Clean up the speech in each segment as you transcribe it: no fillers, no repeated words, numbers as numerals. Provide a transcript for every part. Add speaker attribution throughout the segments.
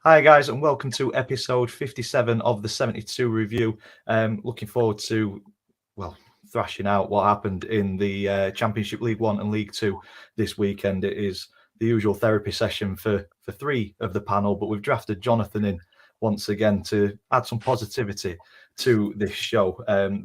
Speaker 1: Hi guys, and welcome to episode 57 of the 72 review. Looking forward to, thrashing out what happened in the Championship League 1 and League 2 this weekend. It is the usual therapy session for three of the panel, but we've drafted Jonathan in once again to add some positivity to this show.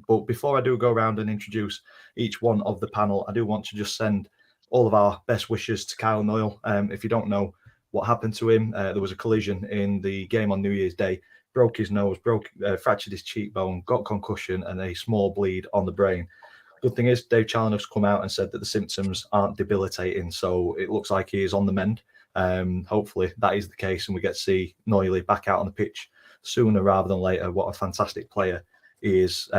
Speaker 1: But before I do go around and introduce each one of the panel, I do want to just send all of our best wishes to Kyle Noyle. If you don't know what happened to him, there was a collision in the game on New Year's Day, broke his nose, fractured his cheekbone, got concussion and a small bleed on the brain. Good thing is Dave Challenger's come out and said that the symptoms aren't debilitating, so it looks like he is on the mend. Hopefully that is the case and we get to see Noyle back out on the pitch sooner rather than later. What a fantastic player he is.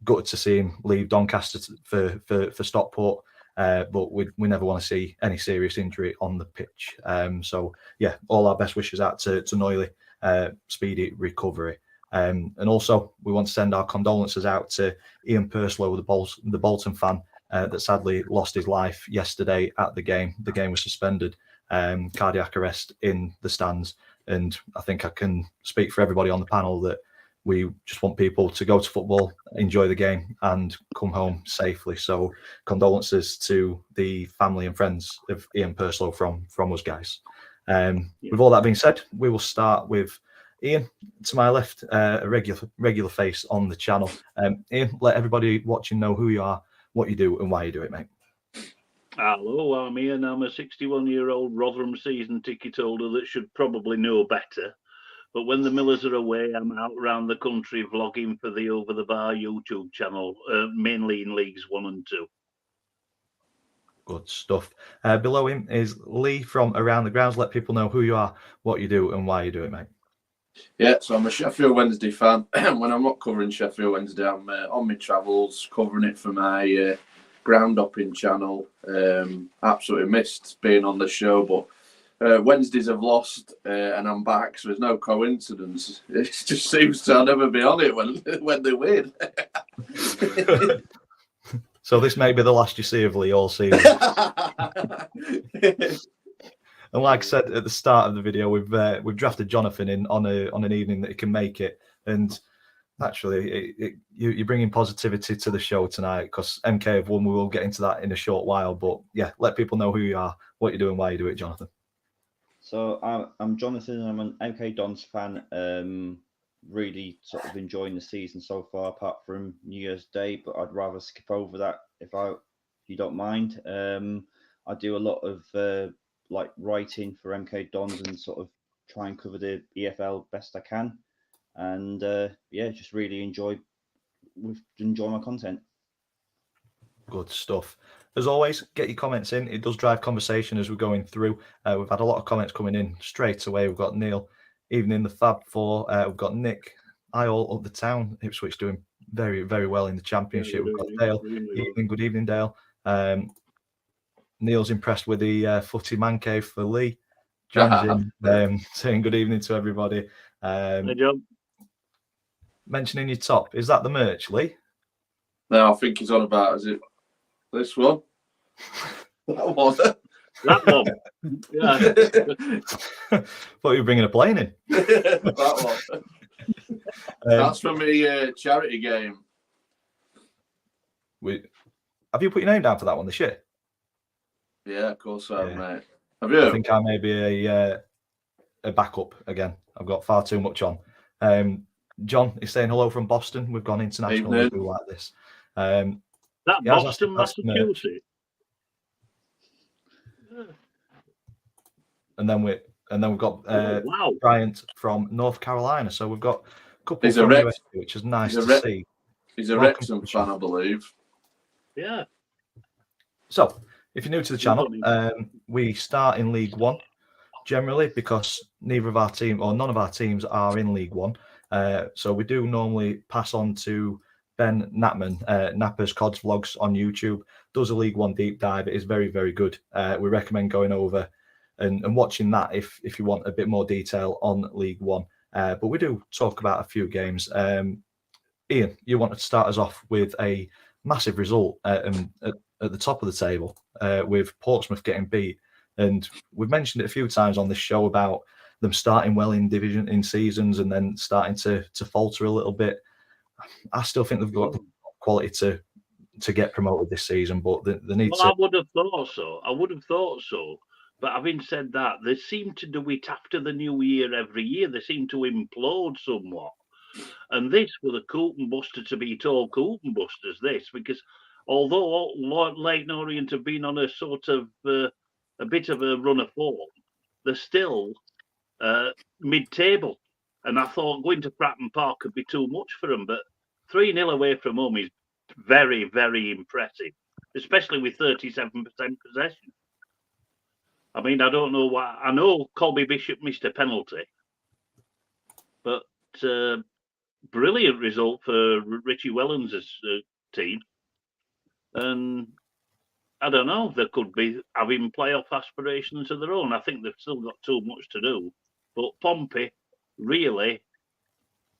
Speaker 1: Good to see him leave Doncaster for Stockport. But we never want to see any serious injury on the pitch. So yeah, all our best wishes out to Noyle, speedy recovery. And also we want to send our condolences out to Ian Purslow, the Bolton fan that sadly lost his life yesterday at the game. The game was suspended, cardiac arrest in the stands. And I think I can speak for everybody on the panel that we just want people to go to football, enjoy the game, and come home safely. So condolences to the family and friends of Ian Purslow from us guys. With all that being said, we will start with Ian to my left, a regular face on the channel. Ian, let everybody watching know who you are, what you do, and why you do it, mate.
Speaker 2: Hello, I'm Ian. I'm a 61-year-old Rotherham season ticket holder that should probably know better. But when the Millers are away, I'm out around the country vlogging for the Over the Bar YouTube channel, mainly in Leagues 1 and 2.
Speaker 1: Good stuff. Below him is Lee from Around the Grounds. Let people know who you are, what you do, and why you do it, mate.
Speaker 3: Yeah, so I'm a Sheffield Wednesday fan. When I'm not covering Sheffield Wednesday, I'm on my travels, covering it for my ground hopping channel. Absolutely missed being on the show, but Wednesdays have lost and I'm back, so there's no coincidence. It just seems to never be on it when they win.
Speaker 1: So this may be the last you see of Lee all season. And like I said at the start of the video, we've drafted Jonathan in on an evening that he can make it, and actually you're bringing positivity to the show tonight because MK have won. We will get into that in a short while, but yeah, let people know who you are, what you do, and why you do it, Jonathan.
Speaker 4: So I'm Jonathan. I'm an MK Dons fan. Really sort of enjoying the season so far, apart from New Year's Day. But I'd rather skip over that if you don't mind. I do a lot of like writing for MK Dons and sort of try and cover the EFL best I can. And yeah, just really enjoy my content.
Speaker 1: Good stuff. As always, get your comments in. It does drive conversation as we're going through. We've had a lot of comments coming in straight away. We've got Neil, even in the Fab Four. We've got Nick, all up the town. Ipswich doing very, very well in the Championship. We've got Dale. Good evening, Dale. Neil's impressed with the footy man cave for Lee. John's in, saying good evening to everybody.
Speaker 2: Hey, John.
Speaker 1: Mentioning your top, is that the merch, Lee?
Speaker 3: No, I think he's on about, is it this one? That one.
Speaker 2: That one. Yeah.
Speaker 1: Thought you were bringing a plane in.
Speaker 3: That one. That's from the charity game.
Speaker 1: Have you put your name down for that one this year?
Speaker 3: Yeah, of course I have, mate. Have you?
Speaker 1: I think I may be a backup again. I've got far too much on. John is saying hello from Boston. We've gone international. We do like this.
Speaker 2: That Boston, Massachusetts.
Speaker 1: And then we've got Bryant from North Carolina. So we've got a couple from the US, which is nice to see.
Speaker 3: He's a Wrexham fan, I believe.
Speaker 2: Yeah.
Speaker 1: So if you're new to the channel, we start in League One generally because none of our teams are in League One. So we do normally pass on to Ben Knapman, Napper's Cods Vlogs on YouTube. Does a League One deep dive. It is very, very good. We recommend going over and watching that if you want a bit more detail on League One. But we do talk about a few games. Ian, you want to start us off with a massive result at the top of the table with Portsmouth getting beat. And we've mentioned it a few times on this show about them starting well in seasons and then starting to falter a little bit. I still think they've got the quality to get promoted this season, but they need to.
Speaker 2: I would have thought so. But having said that, they seem to do it after the new year every year. They seem to implode somewhat. And this was a Coulton buster to beat all Coulton busters, because although Leyton Orient have been on a sort of a bit of a run of form, they're still mid-table. And I thought going to Pratton Park could be too much for them. But 3-0 away from home is very, very impressive, especially with 37% possession. I mean, I don't know why. I know Colby Bishop missed a penalty, but brilliant result for Richie Wellens' team. And I don't know, they could be having playoff aspirations of their own. I think they've still got too much to do. But Pompey, really,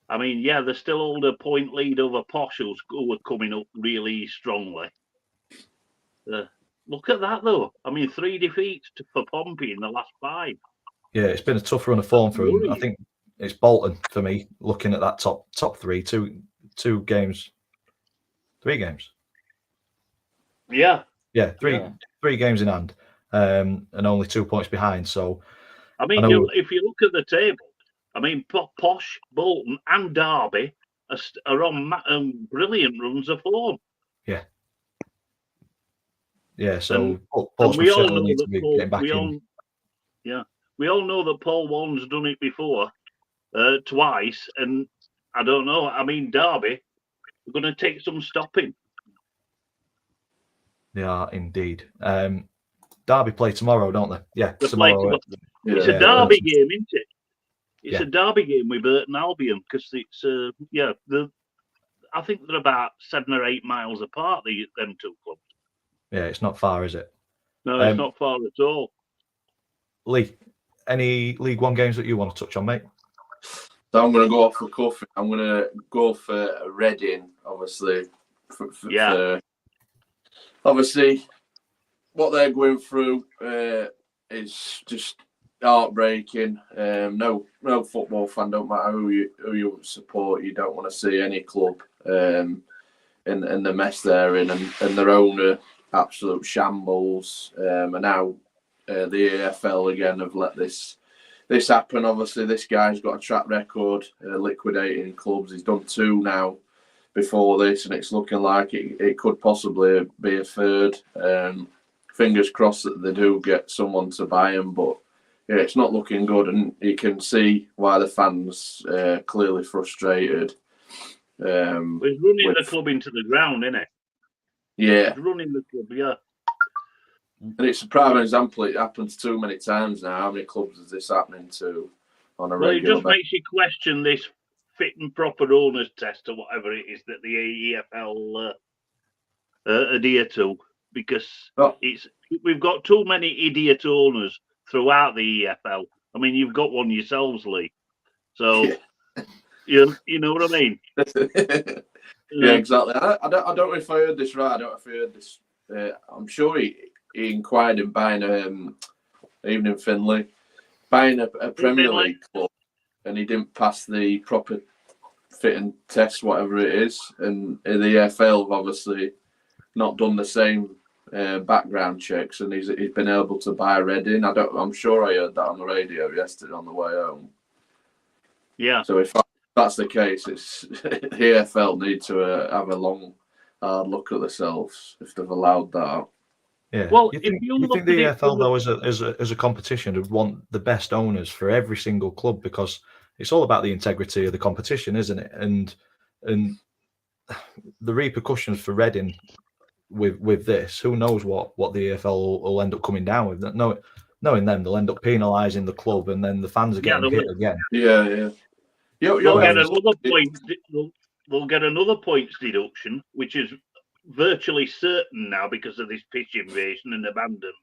Speaker 2: I mean, yeah, they're still hold a point lead over Posh, who are coming up really strongly. Look at that, though. I mean, 3 defeats for Pompey in the last 5.
Speaker 1: Yeah, it's been a tough run of form for them. I think it's Bolton for me, looking at that top 3, 2 games, 3 games.
Speaker 2: Yeah.
Speaker 1: Yeah, three games in hand, and only 2 points behind. So,
Speaker 2: I mean, if you look at the table, I mean, Posh, Bolton, and Derby are on brilliant runs of form.
Speaker 1: Yeah. Yeah, so
Speaker 2: and we all know
Speaker 1: need to be getting back in.
Speaker 2: We all know that Paul Warren's done it before, twice, and I don't know. I mean, Derby are going to take some stopping.
Speaker 1: They are indeed. Derby play tomorrow, don't they? Yeah,
Speaker 2: They
Speaker 1: tomorrow.
Speaker 2: It's a Derby game, isn't it? It's a Derby game with Burton Albion because it's I think they're about 7 or 8 miles apart. Them 2 clubs.
Speaker 1: Yeah, it's not far, is it?
Speaker 2: No, it's not far at all.
Speaker 1: Lee, any League One games that you want to touch on, mate?
Speaker 3: So I'm going to go off the cuff. I'm going to go for Reading, obviously. Obviously, what they're going through is just heartbreaking. No football fan, don't matter who you support, you don't want to see any club in the mess they're in, and their owner absolute shambles. And now the EFL again have let this happen. Obviously, this guy's got a track record liquidating clubs. He's done 2 now before this, and it's looking like it could possibly be a 3rd. Fingers crossed that they do get someone to buy him, but yeah, it's not looking good, and you can see why the fans clearly frustrated.
Speaker 2: He's running the club into the ground, isn't it?
Speaker 3: Yeah,
Speaker 2: he's running the club, yeah.
Speaker 3: And it's a prime example. It happens too many times now. How many clubs is this happening to on a regular basis?
Speaker 2: It just makes you question this fit and proper owners test or whatever it is that the EFL adhere to, because we've got too many idiot owners throughout the EFL. I mean, you've got one yourselves, Lee. So you know what I mean?
Speaker 3: Yeah, exactly. I don't know if I heard this right. I don't know if I heard this. I'm sure he inquired in buying Evening Finlay, buying a Premier League club, and he didn't pass the proper fitting test, whatever it is. And the EFL have obviously not done the same background checks, and he's been able to buy Reading. I'm sure I heard that on the radio yesterday on the way home.
Speaker 2: Yeah.
Speaker 3: So if that's the case, it's the EFL need to have a long, hard look at themselves if they've allowed that.
Speaker 1: Yeah.
Speaker 2: Well,
Speaker 1: you think the EFL though, as a competition, would want the best owners for every single club, because it's all about the integrity of the competition, isn't it? And the repercussions for Reading with this, who knows what the EFL will end up coming down with? Knowing them, they'll end up penalising the club, and then the fans are getting hit again.
Speaker 3: Yeah.
Speaker 2: They'll get another point. They'll get another points deduction, which is virtually certain now because of this pitch invasion and abandonment.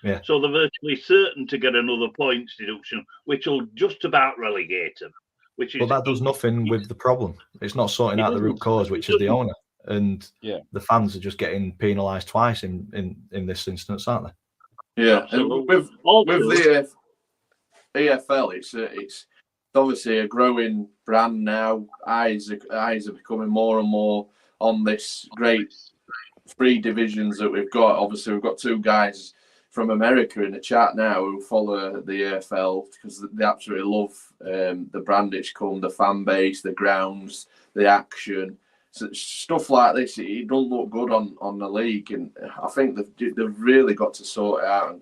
Speaker 1: Yeah.
Speaker 2: So they're virtually certain to get another points deduction, which will just about relegate them.
Speaker 1: But that does nothing with the problem. It's not sorting out the root cause, which is the owner, and the fans are just getting penalised twice in this instance, aren't they?
Speaker 3: Yeah, and with EFL, it's obviously a growing brand now. Eyes are becoming more and more on this great 3 divisions that we've got. Obviously, we've got 2 guys from America in the chat now who follow the EFL because they absolutely love the brand it's come, the fan base, the grounds, the action. So stuff like this, it don't look good on the league, and I think they've really got to sort it out and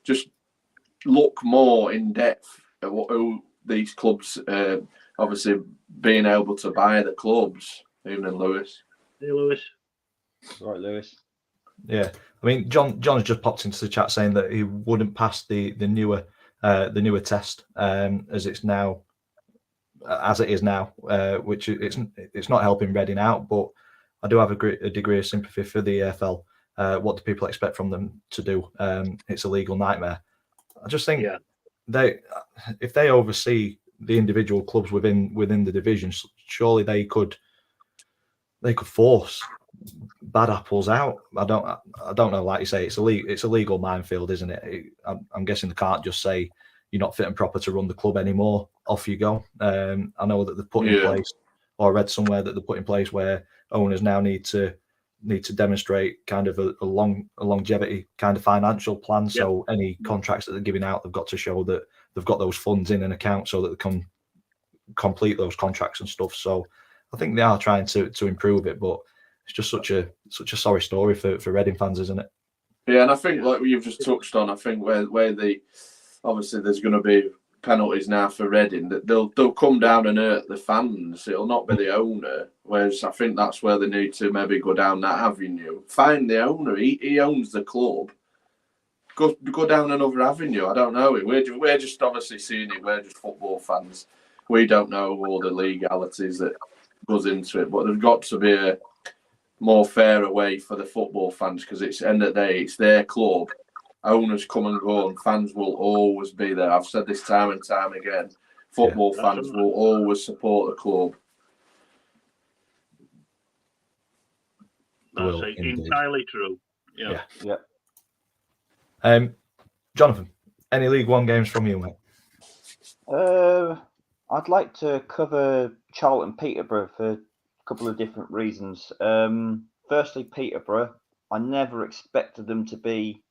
Speaker 3: just look more in depth at who these clubs, obviously being able to buy the clubs. Evening, Lewis.
Speaker 2: Hey, Lewis.
Speaker 4: Right, Lewis.
Speaker 1: Yeah, I mean, John has just popped into the chat saying that he wouldn't pass the newer test as it is now, which it's not helping Reading out. But I do have a degree of sympathy for the EFL. What do people expect from them to do? It's a legal nightmare. I just think if they oversee the individual clubs within the divisions, surely they could force bad apples out. I don't know. Like you say, it's a legal minefield, isn't it? I'm guessing they can't just say you're not fit and proper to run the club anymore. Off you go. I know that they've put in place, or I read somewhere that they put in place where owners now need to demonstrate kind of a longevity kind of financial plan. Yep. So any contracts that they're giving out, they've got to show that they've got those funds in an account so that they can complete those contracts and stuff. So I think they are trying to improve it, but it's just such a sorry story for Reading fans, isn't it?
Speaker 3: Yeah, and I think like you've just touched on, I think where obviously there's going to be penalties now for Reading, that they'll come down and hurt the fans. It'll not be the owner. Whereas I think that's where they need to maybe go down that avenue. Find the owner. He owns the club. Go down another avenue. I don't know. We're just obviously seeing it. We're just football fans. We don't know all the legalities that goes into it. But there's got to be a more fairer way for the football fans, because it's end of the day, it's their club. Owners come and go, and fans will always be there. I've said this time and time again. Football fans will always support the club.
Speaker 2: That's entirely true. Yeah.
Speaker 1: Jonathan, any League One games from you, mate?
Speaker 4: I'd like to cover Charlton Peterborough for a couple of different reasons. Firstly, Peterborough, I never expected them to be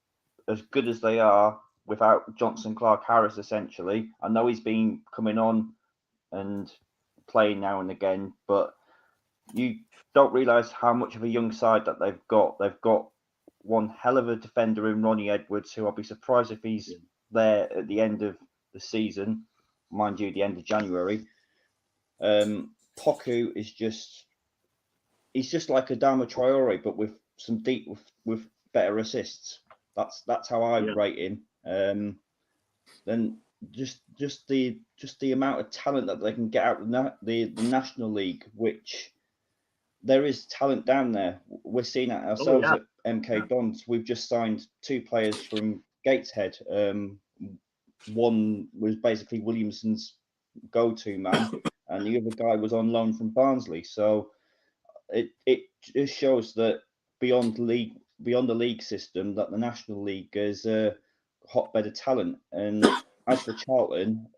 Speaker 4: as good as they are without Johnson Clark-Harris, essentially. I know he's been coming on and playing now and again, but you don't realise how much of a young side that they've got. They've got one hell of a defender in Ronnie Edwards, who I'll be surprised if he's there at the end of the season, mind you, the end of January. Poku is he's just like Adama Traore, but with some with better assists. That's how I rate him. Then just the amount of talent that they can get out of the National League, which there is talent down there. We're seeing it ourselves at MK Dons. We've just signed 2 players from Gateshead. One was basically Williamson's go-to man, and the other guy was on loan from Barnsley. So it just shows that beyond the league system, that the National League is a hotbed of talent. And as for Charlton,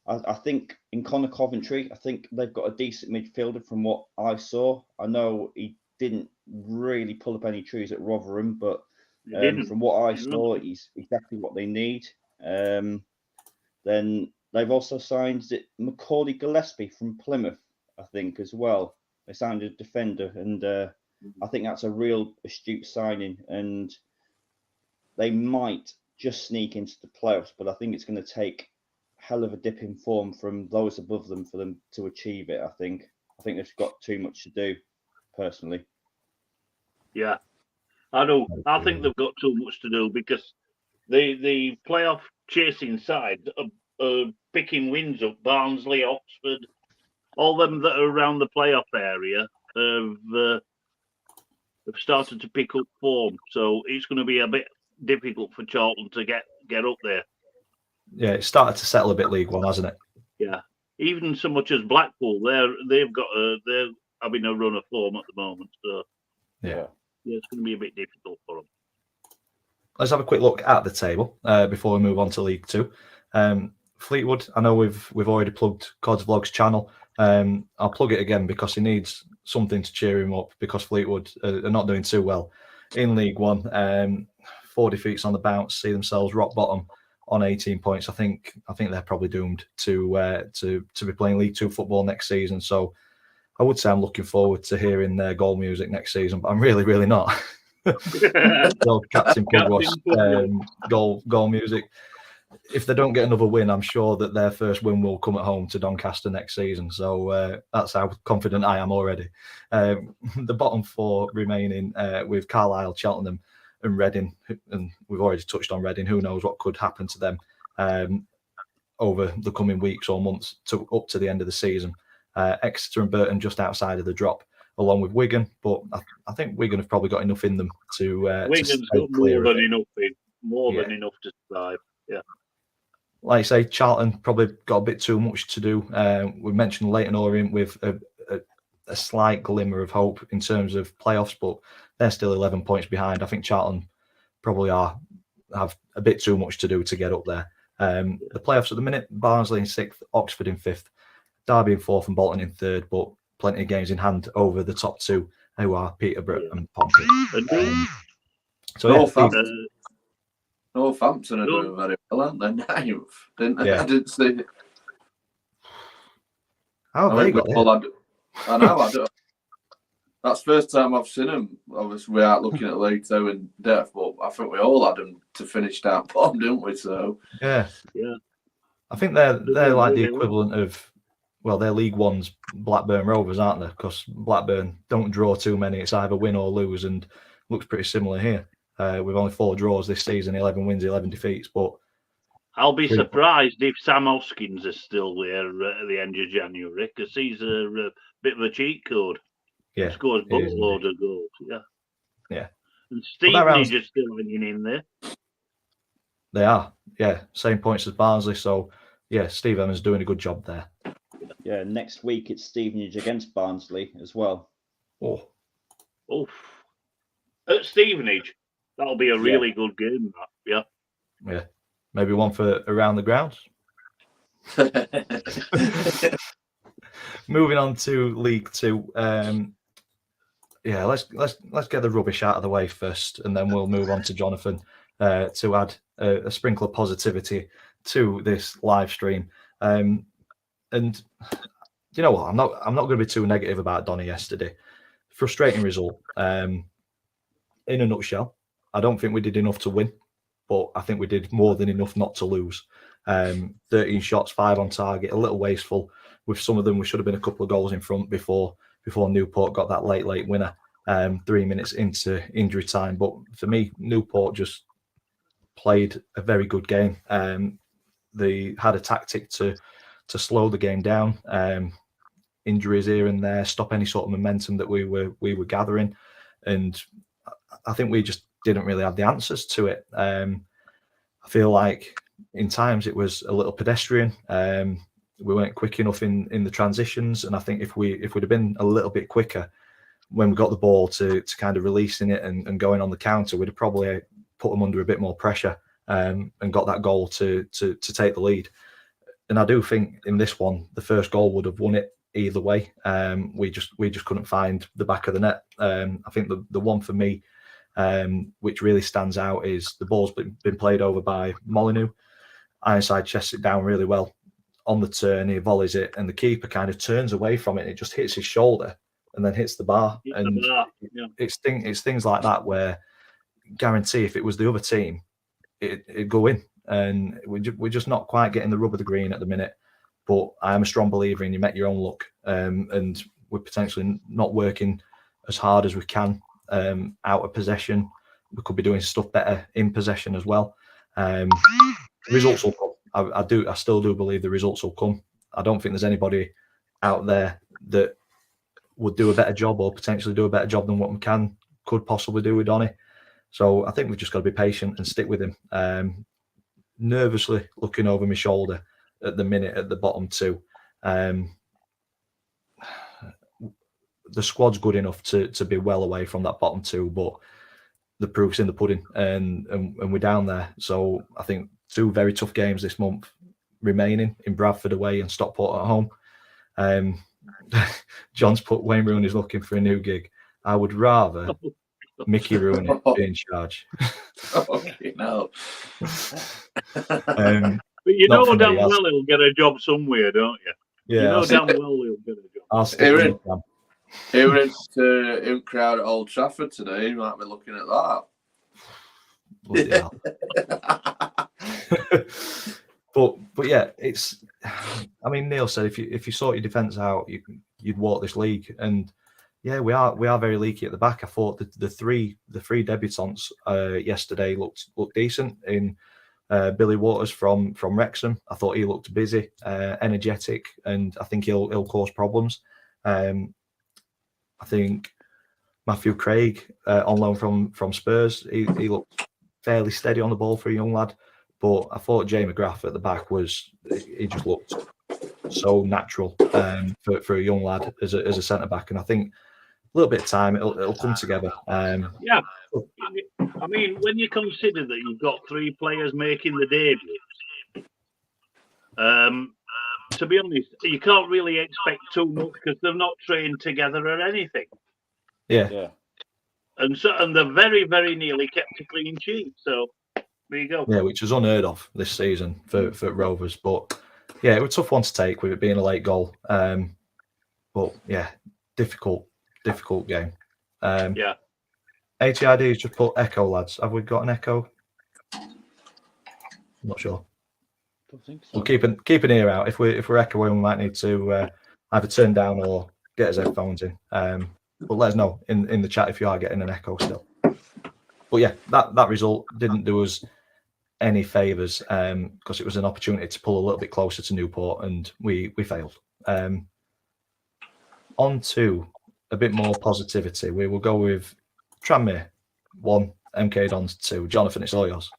Speaker 4: I think in Connor Coventry, I think they've got a decent midfielder from what I saw. I know he didn't really pull up any trees at Rotherham, but from what I saw, he's exactly what they need. Then they've also signed Macaulay Gillespie from Plymouth, I think, as well. They signed a defender, and I think that's a real astute signing, and they might just sneak into the playoffs, but I think it's going to take a hell of a dip in form from those above them for them to achieve it. I think they've got too much to do, personally.
Speaker 2: Yeah, I know. I think they've got too much to do, because the playoff chasing side are picking wins up. Barnsley, Oxford, all them that are around the playoff area have started to pick up form. So it's going to be a bit difficult for Charlton to get up there.
Speaker 1: Yeah, it's started to settle a bit, League One, hasn't it?
Speaker 2: Yeah, even so much as Blackpool, they're having a run of form at the moment. So
Speaker 1: yeah,
Speaker 2: it's going to be a bit difficult for them.
Speaker 1: let's have a quick look at the table before we move on to League Two. Fleetwood, I know we've already plugged Cods Vlogs channel. I'll plug it again because he needs something to cheer him up because Fleetwood are not doing too well in League One. 4 defeats on the bounce, see themselves rock bottom on 18 points. I think they're probably doomed to be playing League Two football next season. So I would say I'm looking forward to hearing their goal music next season, but I'm really not. So Captain Pugwash goal music. If they don't get another win, I'm sure that their first win will come at home to Doncaster next season. So that's how confident I am already. The bottom 4 remaining with Carlisle, Cheltenham and Reading, and we've already touched on Reading. Who knows what could happen to them over the coming weeks or months up to the end of the season. Exeter and Burton just outside of the drop, along with Wigan. But I think Wigan have probably got enough in them to
Speaker 2: Wigan's
Speaker 1: stay
Speaker 2: got
Speaker 1: clear
Speaker 2: more
Speaker 1: of
Speaker 2: than
Speaker 1: it.
Speaker 2: than enough to survive. Yeah.
Speaker 1: Like I say, Charlton probably got a bit too much to do. We mentioned Leyton Orient with a slight glimmer of hope in terms of playoffs, but they're still 11 points behind. I think Charlton probably have a bit too much to do to get up there. The playoffs at the minute, Barnsley in 6th, Oxford in 5th, Derby in 4th and Bolton in 3rd, but plenty of games in hand over the top 2, who are Peterborough and Pompey.
Speaker 3: Northampton are doing very well, aren't they? I didn't see it.
Speaker 1: How have they got it?
Speaker 3: I know. That's the first time I've seen them. Obviously, we aren't looking at League Two in depth, but I think we all had them to finish down bottom, didn't we? So
Speaker 1: yeah. I think they're like the equivalent of, well, they're League One's Blackburn Rovers, aren't they? Because Blackburn don't draw too many. It's either win or lose, and looks pretty similar here. With only 4 draws this season, 11 wins, 11 defeats. But
Speaker 2: I'll be surprised if Sam Hoskins is still there at the end of January, because he's a bit of a cheat code.
Speaker 1: Yeah,
Speaker 2: he scores a boatload of goals.
Speaker 1: Yeah.
Speaker 2: And Stevenage is still hanging in there.
Speaker 1: They are. Yeah, same points as Barnsley. So yeah, Steve Evans doing a good job there.
Speaker 4: Yeah, next week it's Stevenage against Barnsley as well.
Speaker 2: Oh, at Stevenage. That'll be a really good game, that.
Speaker 1: Yeah. Maybe one for around the grounds. Moving on to League Two. Let's get the rubbish out of the way first, and then we'll move on to Jonathan to add a sprinkle of positivity to this live stream. And you know what? I'm not going to be too negative about Donny yesterday. Frustrating result. In a nutshell, I don't think we did enough to win, but I think we did more than enough not to lose. 13 shots, 5 on target, a little wasteful. With some of them, we should have been a couple of goals in front before Newport got that late winner 3 minutes into injury time. But for me, Newport just played a very good game. They had a tactic to slow the game down. Injuries here and there, stop any sort of momentum that we were gathering, and I think we just didn't really have the answers to it. I feel like in times it was a little pedestrian. We weren't quick enough in the transitions, and I think if we'd have been a little bit quicker when we got the ball to kind of releasing it and going on the counter, we'd have probably put them under a bit more pressure and got that goal to take the lead. And I do think in this one, the first goal would have won it either way. We just couldn't find the back of the net. I think the one for me, which really stands out, is the ball's been played over by Molyneux. Ironside chests it down really well. On the turn, he volleys it, and the keeper kind of turns away from it. And it just hits his shoulder and then hits the bar. It's things like that where, guarantee, if it was the other team, it'd go in. And we're just not quite getting the rub of the green at the minute. But I am a strong believer in you make your own luck, and we're potentially not working as hard as we can out of possession. We could be doing stuff better in possession as well. Results will come. I still do believe the results will come. I don't think there's anybody out there that would do a better job or potentially do a better job than what we could possibly do with Donny. So I think we've just got to be patient and stick with him. Nervously looking over my shoulder at the minute at the bottom 2. The squad's good enough to be well away from that bottom 2, but the proof's in the pudding, and we're down there. So I think 2 very tough games this month remaining, in Bradford away and Stockport at home. John's put Wayne Rooney's looking for a new gig. I would rather Mickey Rooney be in charge.
Speaker 3: Okay, no.
Speaker 2: But you
Speaker 1: Not
Speaker 2: know
Speaker 1: for me,
Speaker 2: damn
Speaker 1: that's-
Speaker 2: well he'll get a job somewhere, don't you?
Speaker 1: Yeah,
Speaker 2: You know
Speaker 1: I'll
Speaker 2: damn well he'll get a job.
Speaker 1: I'll stick with
Speaker 3: Aaron.
Speaker 1: him.
Speaker 3: He went to in crowd at Old Trafford today. You might be looking at that.
Speaker 1: Bloody hell. but yeah, it's. I mean, Neil said if you sort your defence out, you'd walk this league, and yeah, we are very leaky at the back. I thought the three debutants yesterday looked decent. In Billy Waters from Wrexham, I thought he looked busy, energetic, and I think he'll cause problems. I think Matthew Craig on loan from Spurs, he looked fairly steady on the ball for a young lad. But I thought Jay McGrath at the back he just looked so natural for a young lad as a centre back, and I think a little bit of time it'll come together.
Speaker 2: Yeah, I mean, when you consider that you've got 3 players making the debut, to be honest, you can't really expect too much because they're not trained together or anything,
Speaker 1: Yeah,
Speaker 2: and they're very, very nearly kept a clean sheet. So there you go.
Speaker 1: yeah, which is unheard of this season for Rovers. But yeah, it was a tough one to take with it being a late goal. But yeah, difficult game.
Speaker 2: Yeah.
Speaker 1: ATID's just put echo, lads. Have we got an echo? I'm not sure.
Speaker 4: Don't think so.
Speaker 1: We'll keep an ear out. If we're echoing, we might need to either turn down or get his headphones in. But let us know in the chat if you are getting an echo still. But yeah, that result didn't do us any favours because it was an opportunity to pull a little bit closer to Newport, and we failed. On to a bit more positivity. We will go with Tranmere 1, MK Dons 2. Jonathan, it's all yours.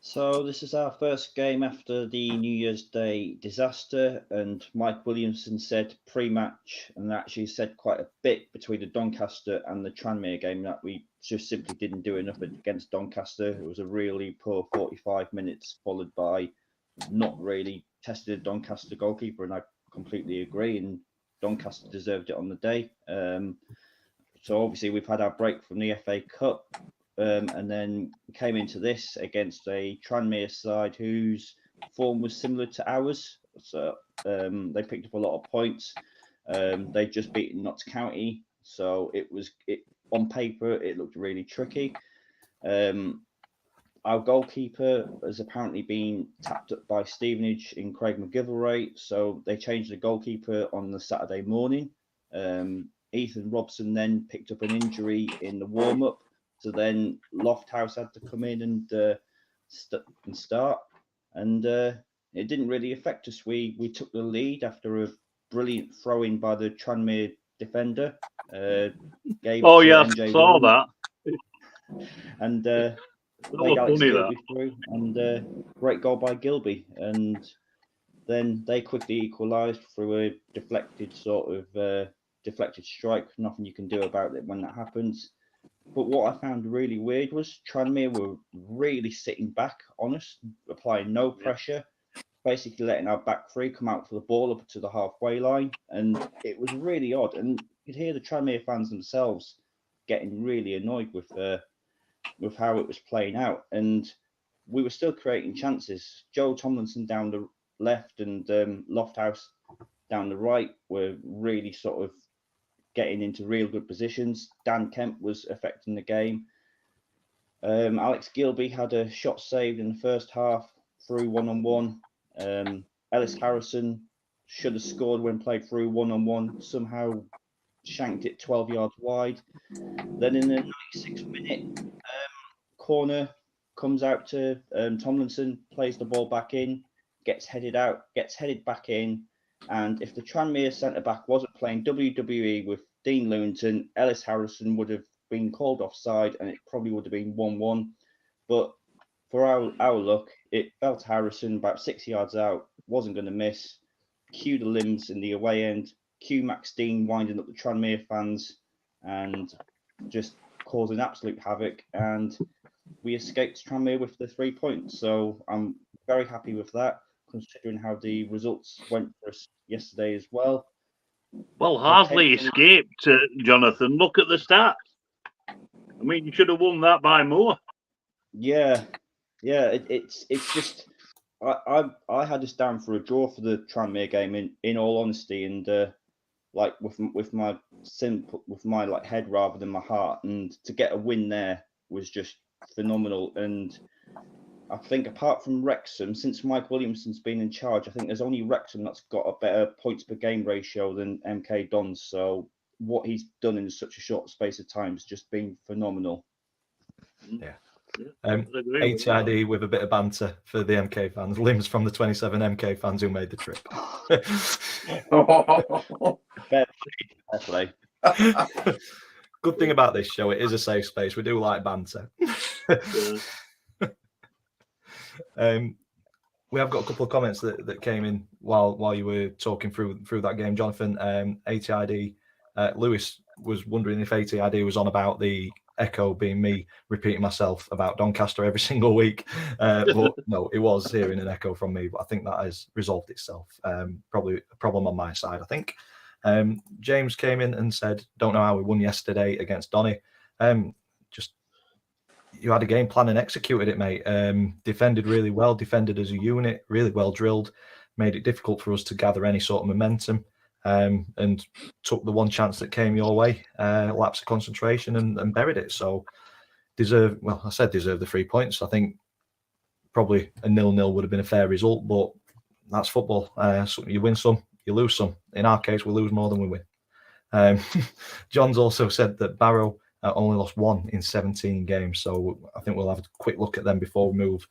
Speaker 4: So this is our first game after the New Year's Day disaster, and Mike Williamson said pre-match, and actually said quite a bit between the Doncaster and the Tranmere game, that we just simply didn't do enough against Doncaster. It was a really poor 45 minutes, followed by not really tested the Doncaster goalkeeper, and I completely agree, and Doncaster deserved it on the day. So obviously we've had our break from the FA Cup. And then we came into this against a Tranmere side whose form was similar to ours. So they picked up a lot of points. They'd just beaten Notts County, so on paper it looked really tricky. Our goalkeeper has apparently been tapped up by Stevenage in Craig McGilvray, so they changed the goalkeeper on the Saturday morning. Ethan Robson then picked up an injury in the warm-up. So then Lofthouse had to come in and start, and it didn't really affect us. We took the lead after a brilliant throw-in by the Tranmere defender.
Speaker 2: Oh yeah, I saw that.
Speaker 4: And
Speaker 2: That
Speaker 4: played
Speaker 2: was
Speaker 4: Alex
Speaker 2: funny,
Speaker 4: Gilby through, and great goal by Gilby. And then they quickly equalised through a deflected strike. Nothing you can do about it when that happens. But what I found really weird was Tranmere were really sitting back on us, applying no pressure, basically letting our back three come out for the ball up to the halfway line. And it was really odd. And you could hear the Tranmere fans themselves getting really annoyed with how it was playing out. And we were still creating chances. Joe Tomlinson down the left and Lofthouse down the right were really sort of getting into real good positions. Dan Kemp was affecting the game. Alex Gilby had a shot saved in the first half through one-on-one. Ellis Harrison should have scored when played through one-on-one, somehow shanked it 12 yards wide. Then in the 96th minute, corner comes out to Tomlinson, plays the ball back in, gets headed back in. And if the Tranmere centre-back wasn't playing WWE with Dean Lewington, Ellis Harrison would have been called offside and it probably would have been 1-1. But for our luck, it fell to Harrison about 6 yards out, wasn't going to miss. Cue the limbs in the away end. Cue Max Dean winding up the Tranmere fans and just causing absolute havoc, and we escaped Tranmere with the 3 points. So I'm very happy with that, considering how the results went for us yesterday as well.
Speaker 2: Well, hardly escaped, Jonathan. Look at the stats. I mean, you should have won that by more.
Speaker 4: Yeah. It's just I had us down for a draw for the Tranmere game. In all honesty, and like with my like head rather than my heart, and to get a win there was just phenomenal. And I think apart from Wrexham, since Mike Williamson's been in charge, I think there's only Wrexham that's got a better points per game ratio than MK Dons. So what he's done in such a short space of time has just been phenomenal.
Speaker 1: Yeah. ATID with a bit of banter for the MK fans. Limbs from the 27 MK fans who made the trip.
Speaker 4: Fair play.
Speaker 1: Good thing about this show, it is a safe space. We do like banter. We have got a couple of comments that came in while you were talking through that game, Jonathan. ATID, Lewis was wondering if ATID was on about the echo being me repeating myself about Doncaster every single week. But no, it was hearing an echo from me, but I think that has resolved itself. Probably a problem on my side, I think. James came in and said, don't know how we won yesterday against Donny. Just you had a game plan and executed it, mate. Defended really well, defended as a unit, really well drilled, made it difficult for us to gather any sort of momentum, and took the one chance that came your way, lapse of concentration, and buried it. So deserve the 3 points. I think probably a 0-0 would have been a fair result, but that's football. So you win some, you lose some. In our case, we lose more than we win. John's also said that Barrow only lost 1 in 17 games. So I think we'll have a quick look at them before we move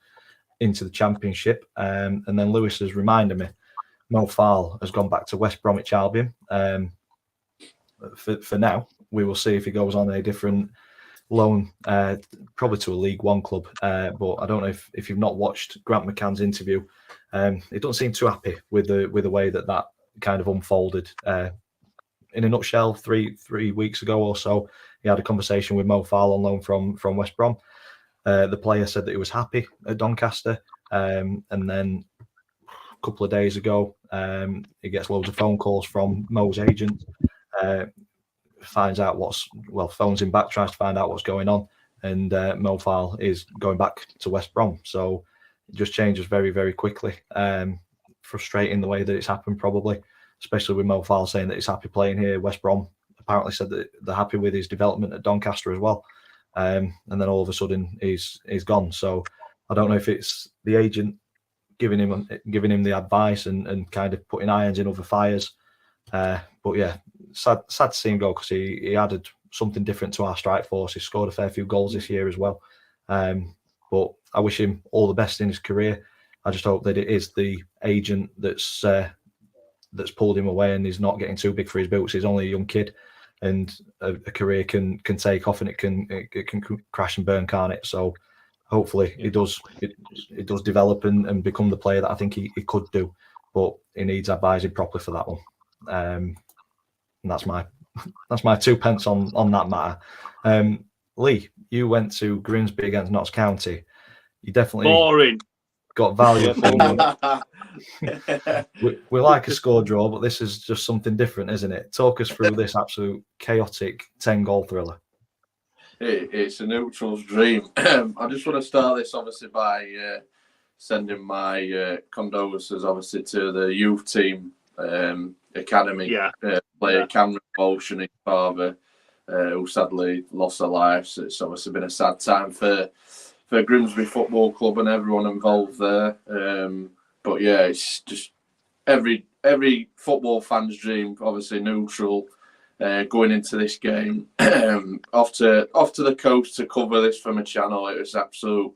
Speaker 1: into the Championship. And then Lewis has reminded me, Mo Farl has gone back to West Bromwich Albion. For now, we will see if he goes on a different loan, probably to a League One club. But I don't know if you've not watched Grant McCann's interview. He doesn't seem too happy with the way that kind of unfolded. In a nutshell, three weeks ago or so, he had a conversation with Mo Farl on loan from West Brom. The player said that he was happy at Doncaster, and then a couple of days ago, he gets loads of phone calls from Mo's agent. Finds out phones him back, tries to find out what's going on, and Mo Farl is going back to West Brom. So it just changes very, very quickly. Frustrating the way that it's happened, probably, especially with Mo Farl saying that he's happy playing here. West Brom apparently said that they're happy with his development at Doncaster as well. And then all of a sudden he's gone. So I don't know if it's the agent giving him the advice and kind of putting irons in other fires. But yeah, sad to see him go, because he added something different to our strike force. He scored a fair few goals this year as well. But I wish him all the best in his career. I just hope that it is the agent that's pulled him away and he's not getting too big for his boots. He's only a young kid, and a career can take off, and it can crash and burn, can't it? So hopefully it does develop and become the player that I think he could do, but he needs advising properly for that one. And that's my 2 pence on that matter. Lee, you went to Grimsby against Notts County. You definitely
Speaker 2: boring.
Speaker 1: Got value. we like a score draw, but this is just something different, isn't it? Talk us through this absolute chaotic 10-goal thriller.
Speaker 3: It's a neutral's dream. I just want to start this obviously by sending my condolences obviously to the youth team academy player Cameron Walsh and his father, who sadly lost their lives. It's obviously been a sad time for Grimsby Football Club and everyone involved there. But yeah, it's just every football fan's dream, obviously neutral, going into this game. off to the coast to cover this from a channel. It was an absolute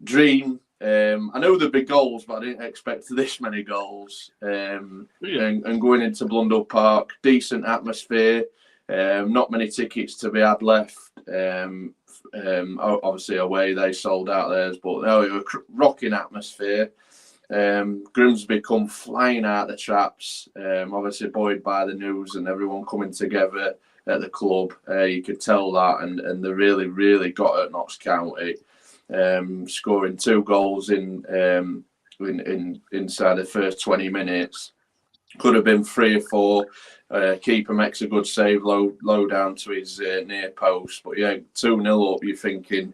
Speaker 3: dream. I know there'd be goals, but I didn't expect this many goals. And going into Blundell Park, decent atmosphere. Not many tickets to be had left. Obviously away they sold out theirs, but no, it was a rocking atmosphere. Grimsby come flying out the traps, obviously buoyed by the news and everyone coming together at the club. You could tell that, and they really, really got at Notts County, scoring 2 goals in inside the first 20 minutes. Could have been 3 or 4. Keeper makes a good save low down to his near post. But yeah, 2-0 up, you're thinking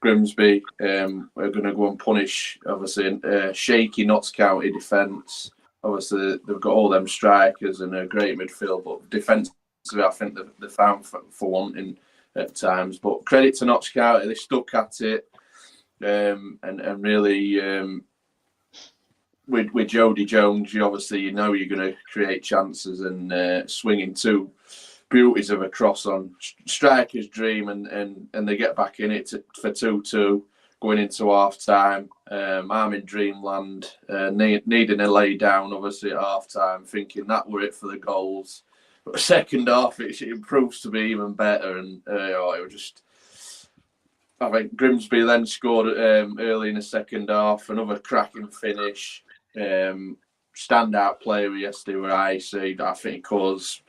Speaker 3: Grimsby are going to go and punish, obviously, shaky Notts County defence. Obviously, they've got all them strikers and a great midfield, but defensively, I think they're found for wanting at times. But credit to Notts County, they stuck at it, and really, with Jody Jones, you know you're going to create chances, and swinging 2 beauties of a cross on striker's dream, and they get back in it for 2-2 going into half time. I'm in dreamland, needing a lay down obviously at half time, thinking that were it for the goals. But the second half it proves to be even better, and it was just, I think Grimsby then scored early in the second half, another cracking finish. Standout player yesterday were I think he caused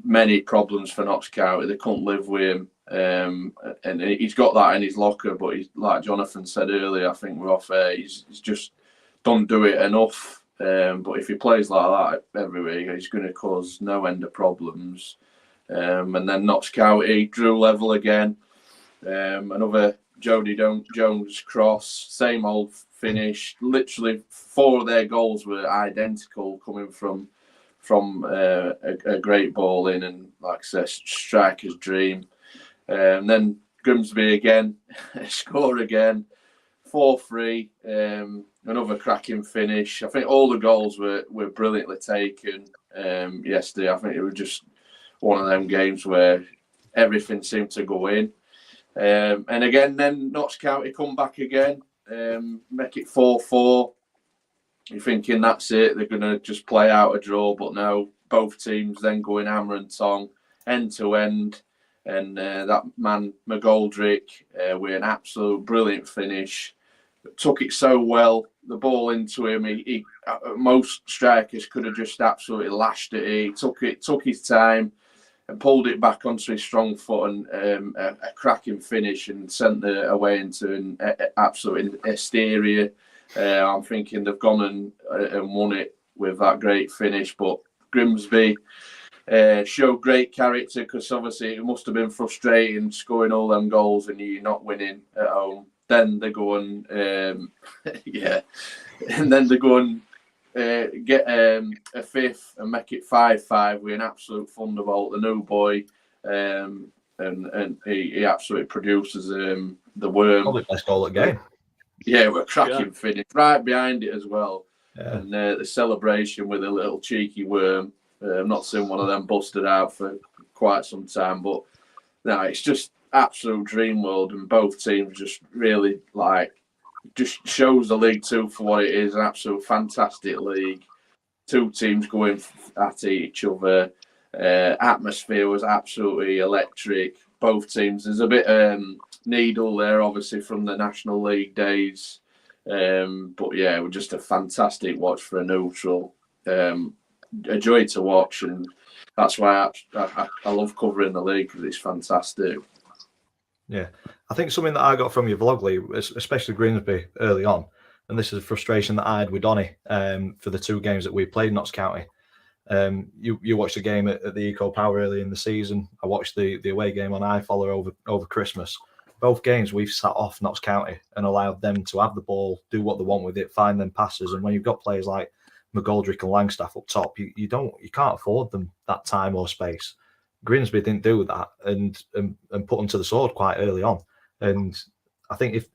Speaker 3: many problems for Notts County. They couldn't live with him, and he's got that in his locker, but he's, like Jonathan said earlier, I think we're off air, he's just don't do it enough. But if he plays like that every week, he's going to cause no end of problems. And then Notts County drew level again. Another Jody Jones cross, same old finish. Literally 4 of their goals were identical, coming from a great ball in, and like I said, striker's dream. And then Grimsby again, score again, 4-3. Another cracking finish. I think all the goals were brilliantly taken yesterday. I think it was just one of them games where everything seemed to go in. And again, then Notts County come back again, make it 4-4. You're thinking that's it, they're going to just play out a draw, but no, both teams then going hammer and tong, end to end. And that man, McGoldrick, with an absolute brilliant finish, took it so well, the ball into him. He most strikers could have just absolutely lashed it. He took his time and pulled it back onto his strong foot, and a cracking finish, and sent it away into an absolute hysteria. I'm thinking they've gone and won it with that great finish. But Grimsby showed great character, because obviously it must have been frustrating scoring all them goals and you're not winning at home. Then they go and and then they go and get a 5th and make it 5-5 with an absolute thunderbolt. The new boy, and he absolutely produces the worm.
Speaker 1: Probably best goal of the game.
Speaker 3: Yeah, we're cracking finish right behind it as well.
Speaker 1: Yeah.
Speaker 3: And the celebration with a little cheeky worm. I've not seen one of them busted out for quite some time, but no, it's just absolute dream world, and both teams just really just shows the League Two for what it is, an absolute fantastic league. 2 teams going at each other. Atmosphere was absolutely electric. Both teams. There's a bit needle there, obviously, from the National League days. But yeah, it was just a fantastic watch for a neutral. A joy to watch, and that's why I love covering the league, because it's fantastic.
Speaker 1: Yeah, I think something that I got from your vlog, Lee, especially Grimsby early on, and this is a frustration that I had with Donny for the 2 games that we played Notts County. You watched the game at the Eco Power early in the season. I watched the away game on iFollow over Christmas. Both games we've sat off Notts County and allowed them to have the ball, do what they want with it, find them passes. And when you've got players like McGoldrick and Langstaff up top, you can't afford them that time or space. Grimsby didn't do that and put them to the sword quite early on. And I think if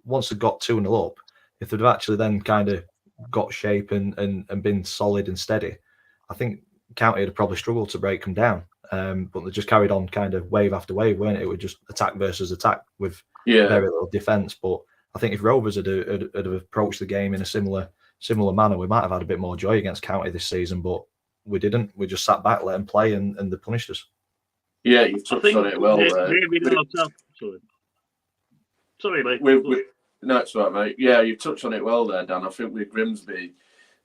Speaker 1: once they got 2-0 up, if they'd have actually then kind of got shape and been solid and steady, I think County had probably struggled to break them down. But they just carried on kind of wave after wave, weren't it? It was just attack versus attack with very little defence. But I think if Rovers had approached the game in a similar manner, we might have had a bit more joy against County this season, but we didn't. We just sat back, let them play, and they punished us.
Speaker 3: Yeah, you've touched on it well.
Speaker 2: Sorry, mate.
Speaker 3: No, it's all right, mate. Yeah, you've touched on it well there, Dan. I think with Grimsby,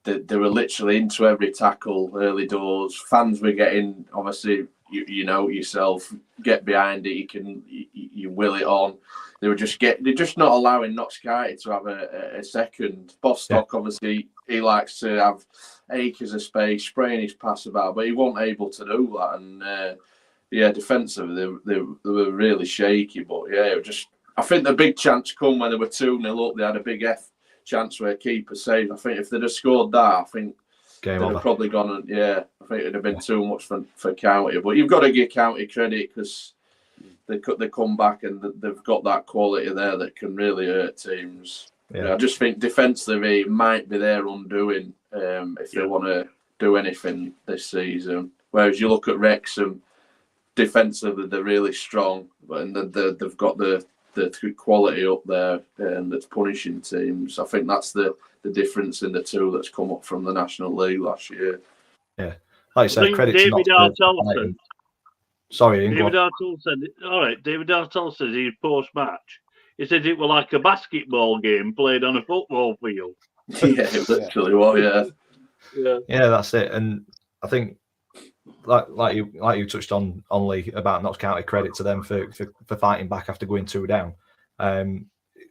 Speaker 3: they were literally into every tackle early doors. Fans were getting, obviously, you know yourself, get behind it. You will it on. They're just not allowing Notts County to have a second. Bostock, obviously, he likes to have acres of space, spraying his pass about, but he wasn't able to do that. And defensively, they were really shaky. But yeah, I think the big chance come when they were 2-0 up. They had a big chance where keeper saved. I think if they'd have scored that, I think they'd have probably gone. And I think it'd have been too much for County. But you've got to give County credit because they come back and they've got that quality there that can really hurt teams. I just think defensively it might be their undoing if they want to do anything this season. Whereas you look at Wrexham, defensively they're really strong, and they've got the quality up there that's punishing teams. I think that's the difference in the two that's come up from the National League last year.
Speaker 1: Yeah, like I said, credit
Speaker 2: David
Speaker 1: to
Speaker 2: Artell.
Speaker 1: Sorry,
Speaker 2: David Artell said, all right, David Artell says his post-match, he said it was like a basketball game played on a football field.
Speaker 3: Yeah, it literally was,
Speaker 1: Yeah, that's it. And I think, like you touched on Lee, about Notts County, credit to them for fighting back after going 2 down.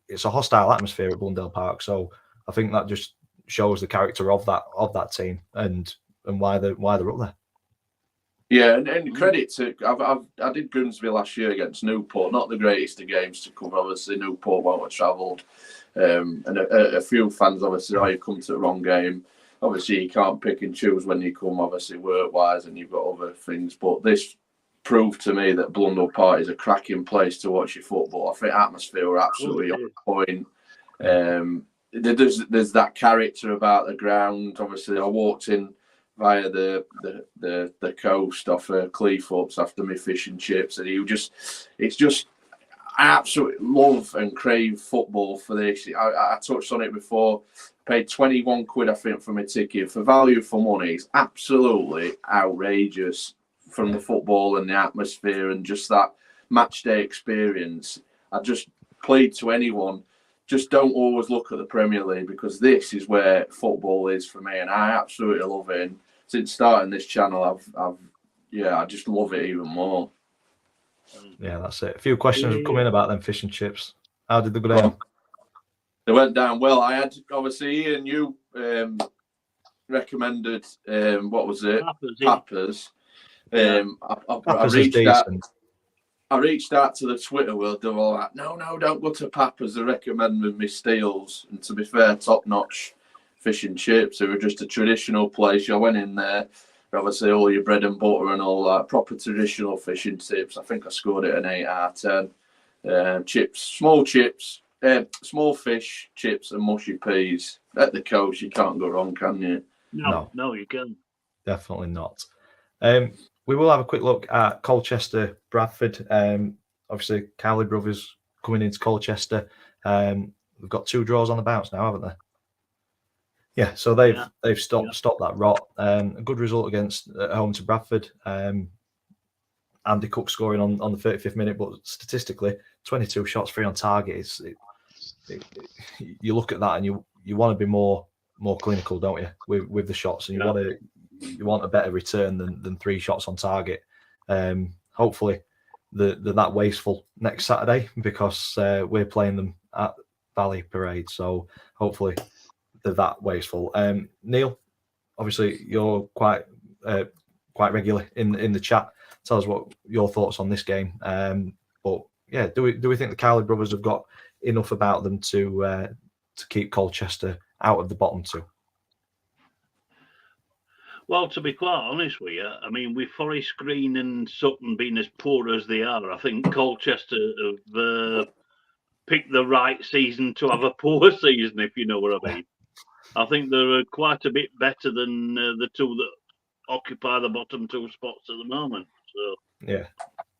Speaker 1: It's a hostile atmosphere at Blundell Park, so I think that just shows the character of that team and why they're up there.
Speaker 3: Yeah, and credit to I did Grimsby last year against Newport. Not the greatest of games to cover. Obviously, Newport won't have travelled, and a few fans obviously, you come to the wrong game. Obviously, you can't pick and choose when you come. Obviously, work-wise, and you've got other things. But this proved to me that Blundell Park is a cracking place to watch your football. I think atmosphere were absolutely on point. There's that character about the ground. Obviously, I walked in via the coast off Cleethorpes after my fish and chips, and it's just I absolutely love and crave football for this. I touched on it before. Paid 21 quid, I think, for my ticket. For value for money, it's absolutely outrageous from the football and the atmosphere and just that match day experience. I just plead to anyone, just don't always look at the Premier League, because this is where football is for me, and I absolutely love it. And since starting this channel, I just love it even more.
Speaker 1: Yeah, that's it. A few questions have come in about them fish and chips. How did they go down?
Speaker 3: They went down well. I had, obviously, Ian, you recommended, what was it? Pappers. I reached out to the Twitter world. They were all like, no, don't go to Pappers. They recommended me Steels. And to be fair, top-notch fish and chips. They were just a traditional place. I went in there. Obviously, all your bread and butter and all that. Proper traditional fish and chips. I think I scored it an 8 out of 10. Chips, small fish, chips and mushy peas. At the coast, you can't go wrong, can you?
Speaker 2: No, you can't.
Speaker 1: Definitely not. We will have a quick look at Colchester, Bradford. Obviously, Cowley brothers coming into Colchester. We've got 2 draws on the bounce now, haven't they? Yeah, so they've stopped that rot. A good result at home to Bradford. Andy Cook scoring on the 35th minute, but statistically, 22 shots, 3 on target. You look at that and you want to be more clinical, don't you, with the shots, and you want a better return than 3 shots on target. Hopefully, they're that wasteful next Saturday, because we're playing them at Valley Parade. So hopefully they're that wasteful. Neil, obviously you're quite regular in the chat. Tell us what your thoughts on this game. But yeah, do we think the Cowley brothers have got enough about them to keep Colchester out of the bottom 2?
Speaker 2: Well, to be quite honest with you, I mean, with Forest Green and Sutton being as poor as they are, I think Colchester have picked the right season to have a poor season, if you know what I mean. I think they're quite a bit better than the 2 that occupy the bottom 2 spots at the moment. So
Speaker 1: yeah,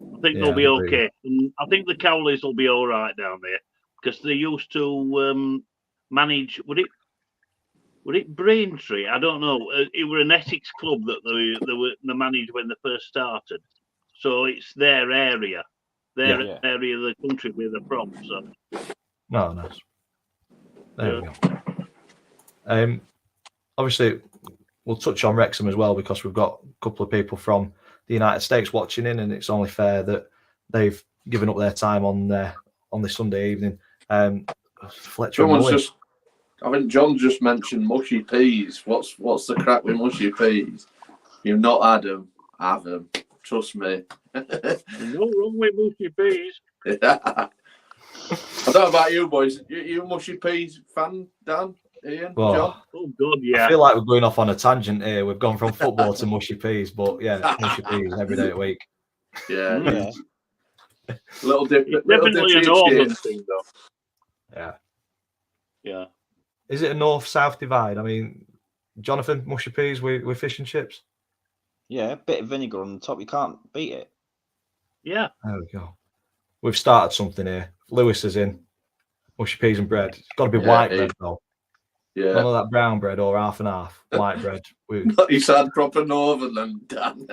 Speaker 2: I think they'll be okay. And I think the Cowleys will be all right down there, because they used to manage. Would it Braintree? I don't know. It was an Essex club that they managed when they first started. So it's their area, area of the country where they're from. So.
Speaker 1: No, nice. There we go. Obviously, we'll touch on Wrexham as well, because we've got a couple of people from the United States watching in, and it's only fair that they've given up their time on this Sunday evening. Fletcher and Mullin.
Speaker 3: I think John just mentioned mushy peas. What's the crack with mushy peas? You've not had them, have them. Trust me.
Speaker 2: No wrong with mushy peas.
Speaker 3: I don't know about you boys. You a mushy peas fan, Dan, Ian,
Speaker 1: Well,
Speaker 3: John?
Speaker 2: Oh God,
Speaker 1: I
Speaker 2: yeah.
Speaker 1: feel like we're going off on a tangent here. We've gone from football to mushy peas, but yeah, mushy peas every day of the week.
Speaker 3: Yeah.
Speaker 4: Yeah.
Speaker 3: Little dip.
Speaker 2: It's
Speaker 3: Little
Speaker 2: definitely a
Speaker 3: dip
Speaker 2: northern
Speaker 3: each
Speaker 2: thing, though.
Speaker 1: Yeah.
Speaker 2: Yeah.
Speaker 1: Is it a north-south divide? I mean, Jonathan, mushy peas with fish and chips?
Speaker 4: Yeah, a bit of vinegar on the top. You can't beat it.
Speaker 2: Yeah.
Speaker 1: There we go. We've started something here. Lewis is in. Mushy peas and bread. It's got to be white bread, though.
Speaker 3: Yeah.
Speaker 1: None of that brown bread or half and half. White bread.
Speaker 3: You sound proper northern then, Dan.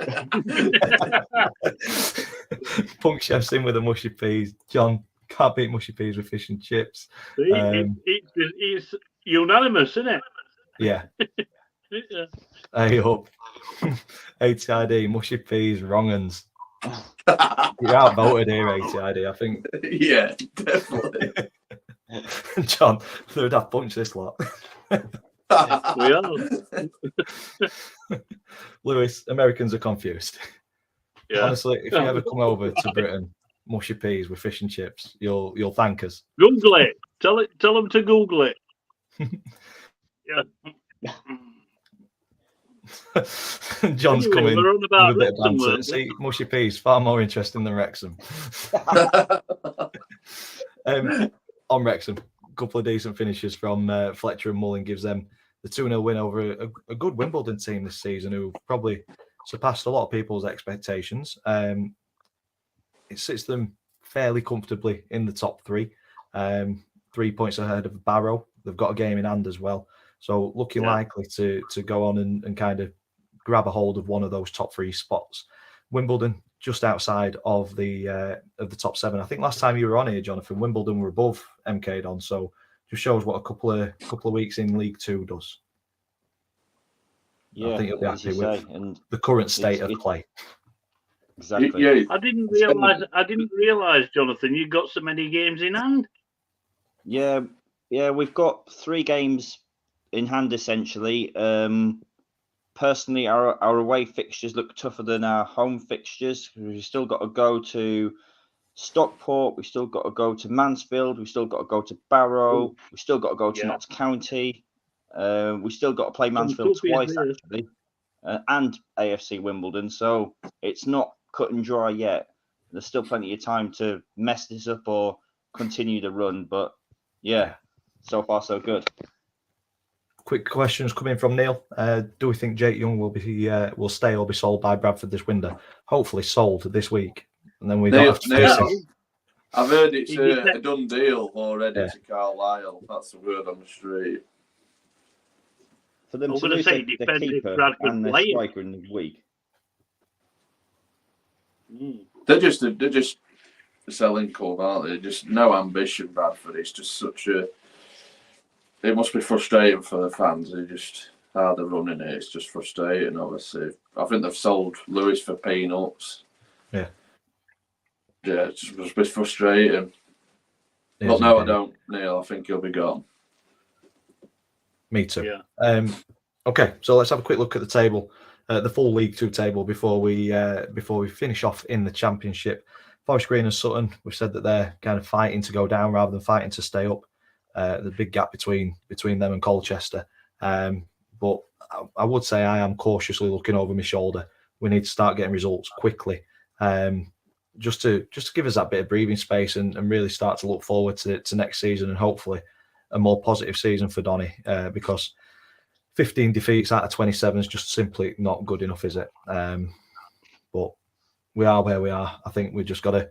Speaker 1: Punk Chef's in with the mushy peas. John, can't beat mushy peas with fish and chips.
Speaker 2: See, it's unanimous, isn't it?
Speaker 1: Yeah.
Speaker 2: Yeah.
Speaker 1: Hey up. ATID, mushy peas, wrong uns. You're outvoted here, ATID, I think.
Speaker 3: Yeah, definitely.
Speaker 1: John, they would have punched this lot.
Speaker 2: We are.
Speaker 1: Lewis, Americans are confused.
Speaker 2: Yeah.
Speaker 1: Honestly, if you ever come over to Britain, mushy peas with fish and chips, you'll thank us.
Speaker 2: Google it. Tell them to Google it. Yeah.
Speaker 1: John's
Speaker 2: Anyway,
Speaker 1: coming
Speaker 2: we're on
Speaker 1: with
Speaker 2: about
Speaker 1: a bit of
Speaker 2: Wrexham,
Speaker 1: banter.
Speaker 2: weren't we?
Speaker 1: See, mushy peas, far more interesting than Wrexham. On Wrexham, a couple of decent finishes from Fletcher and Mullin gives them the 2-0 win over a good Wimbledon team this season who probably surpassed a lot of people's expectations. It sits them fairly comfortably in the top three, 3 points ahead of Barrow. They've got a game in hand as well. So looking likely to go on and kind of grab a hold of one of those top three spots. Wimbledon just outside of the top seven. I think last time you were on here, Jonathan, Wimbledon were above MK Don. So just shows what a couple of weeks in League Two does.
Speaker 4: Yeah,
Speaker 1: I think you'll be
Speaker 4: as
Speaker 1: happy
Speaker 4: you
Speaker 1: with
Speaker 4: say, and
Speaker 1: the current state of play.
Speaker 4: exactly.
Speaker 3: Yeah,
Speaker 2: I didn't realise, Jonathan, you got so many games in hand.
Speaker 4: Yeah, we've got 3 games in hand essentially. Personally, our away fixtures look tougher than our home fixtures. We've still got to go to Stockport. We've still got to go to Mansfield. We've still got to go to Barrow. We've still got to go to Notts County. We've still got to play Mansfield twice actually, and AFC Wimbledon. So it's not cut and dry yet. There's still plenty of time to mess this up or continue the run. But yeah, so far so good.
Speaker 1: Quick questions coming from Neil. Do we think Jake Young will stay or be sold by Bradford this window? Hopefully sold this week, and then we don't have to face him.
Speaker 3: I've heard it's a done deal already to Carlisle. That's the word on the street.
Speaker 4: For them
Speaker 2: I'm
Speaker 4: to
Speaker 2: gonna
Speaker 4: lose
Speaker 2: say
Speaker 4: their
Speaker 2: depends if
Speaker 4: keeper
Speaker 2: Bradford
Speaker 4: and their
Speaker 2: play him.
Speaker 4: striker in the week.
Speaker 3: They're just selling club, aren't they? Just no ambition, Bradford. It's just such a. It must be frustrating for the fans. They just how they're running it. It's just frustrating. Obviously, I think they've sold Lewis for peanuts.
Speaker 1: Yeah.
Speaker 3: Yeah, it just must be frustrating. But no, I don't, Neil. I think he'll be gone.
Speaker 1: Me too.
Speaker 2: Yeah.
Speaker 1: Okay, so let's have a quick look at the table, the full League Two table before we finish off in the Championship. Forest Green and Sutton, we've said that they're kind of fighting to go down rather than fighting to stay up. The big gap between them and Colchester. But I would say I am cautiously looking over my shoulder. We need to start getting results quickly, just to give us that bit of breathing space and really start to look forward to next season and hopefully a more positive season for Donny, because 15 defeats out of 27 is just simply not good enough, is it? But we are where we are. I think we just got to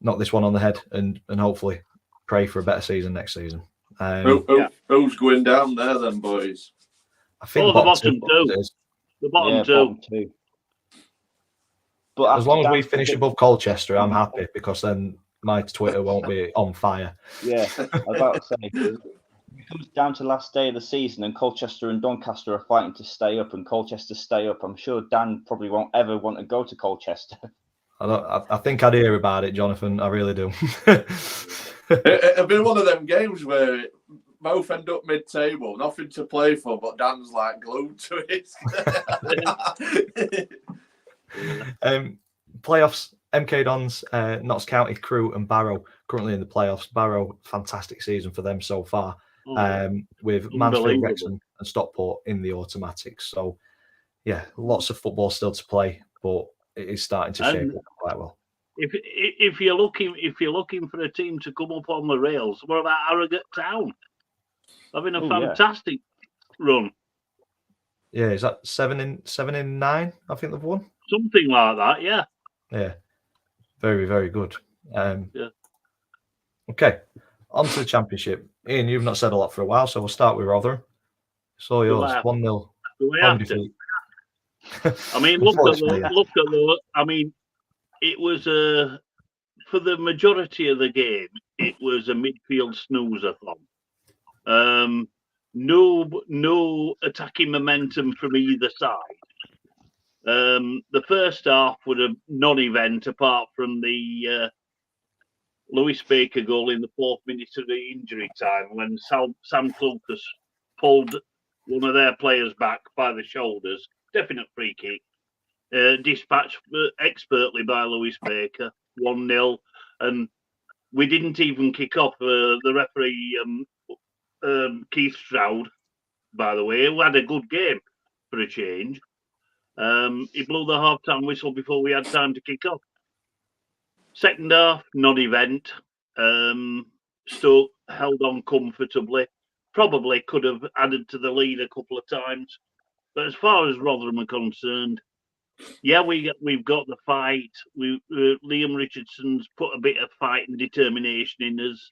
Speaker 1: knock this one on the head and hopefully pray for a better season next season.
Speaker 3: Who's going down there then, boys?
Speaker 1: I think
Speaker 2: the bottom two. The bottom two.
Speaker 4: But
Speaker 1: as long as we finish above Colchester, I'm happy because then my Twitter won't be on fire.
Speaker 4: Yeah, I was about to say. it comes down to last day of the season and Colchester and Doncaster are fighting to stay up and Colchester stay up, I'm sure Dan probably won't ever want to go to Colchester.
Speaker 1: I think I'd hear about it, Jonathan. I really do.
Speaker 3: It'll be one of them games where both end up mid-table, nothing to play for, but Dan's like glued to it.
Speaker 1: Playoffs, MK Dons, Notts County, Crewe and Barrow currently in the playoffs. Barrow, fantastic season for them so far, with Mansfield, Wrexham and Stockport in the automatics. So, yeah, lots of football still to play, but it is starting to shape up quite well.
Speaker 2: If you're looking for a team to come up on the rails, what about Harrogate Town? Having a fantastic run.
Speaker 1: Yeah, is that 7 in 9? I think they've won.
Speaker 2: Something like that, yeah.
Speaker 1: Yeah, very, very good.
Speaker 2: Yeah.
Speaker 1: Okay, on to the Championship. Ian, you've not said a lot for a while, so we'll start with Rotherham. It's all yours. 1-0. Home defeat.
Speaker 2: I mean, look at the. I mean, it was for the majority of the game, it was a midfield snoozer-thon. No attacking momentum from either side. The first half was a non-event apart from the Lewis Baker goal in the 4th minute of the injury time when Sam Clucas pulled one of their players back by the shoulders. Definite free kick. Dispatched expertly by Lewis Baker. 1-0. And we didn't even kick off. The referee, Keith Stroud, by the way, who had a good game for a change. He blew the half-time whistle before we had time to kick off. Second half, non-event. Stoke held on comfortably. Probably could have added to the lead a couple of times. But as far as Rotherham are concerned, yeah, we've got the fight. Liam Richardson's put a bit of fight and determination in us.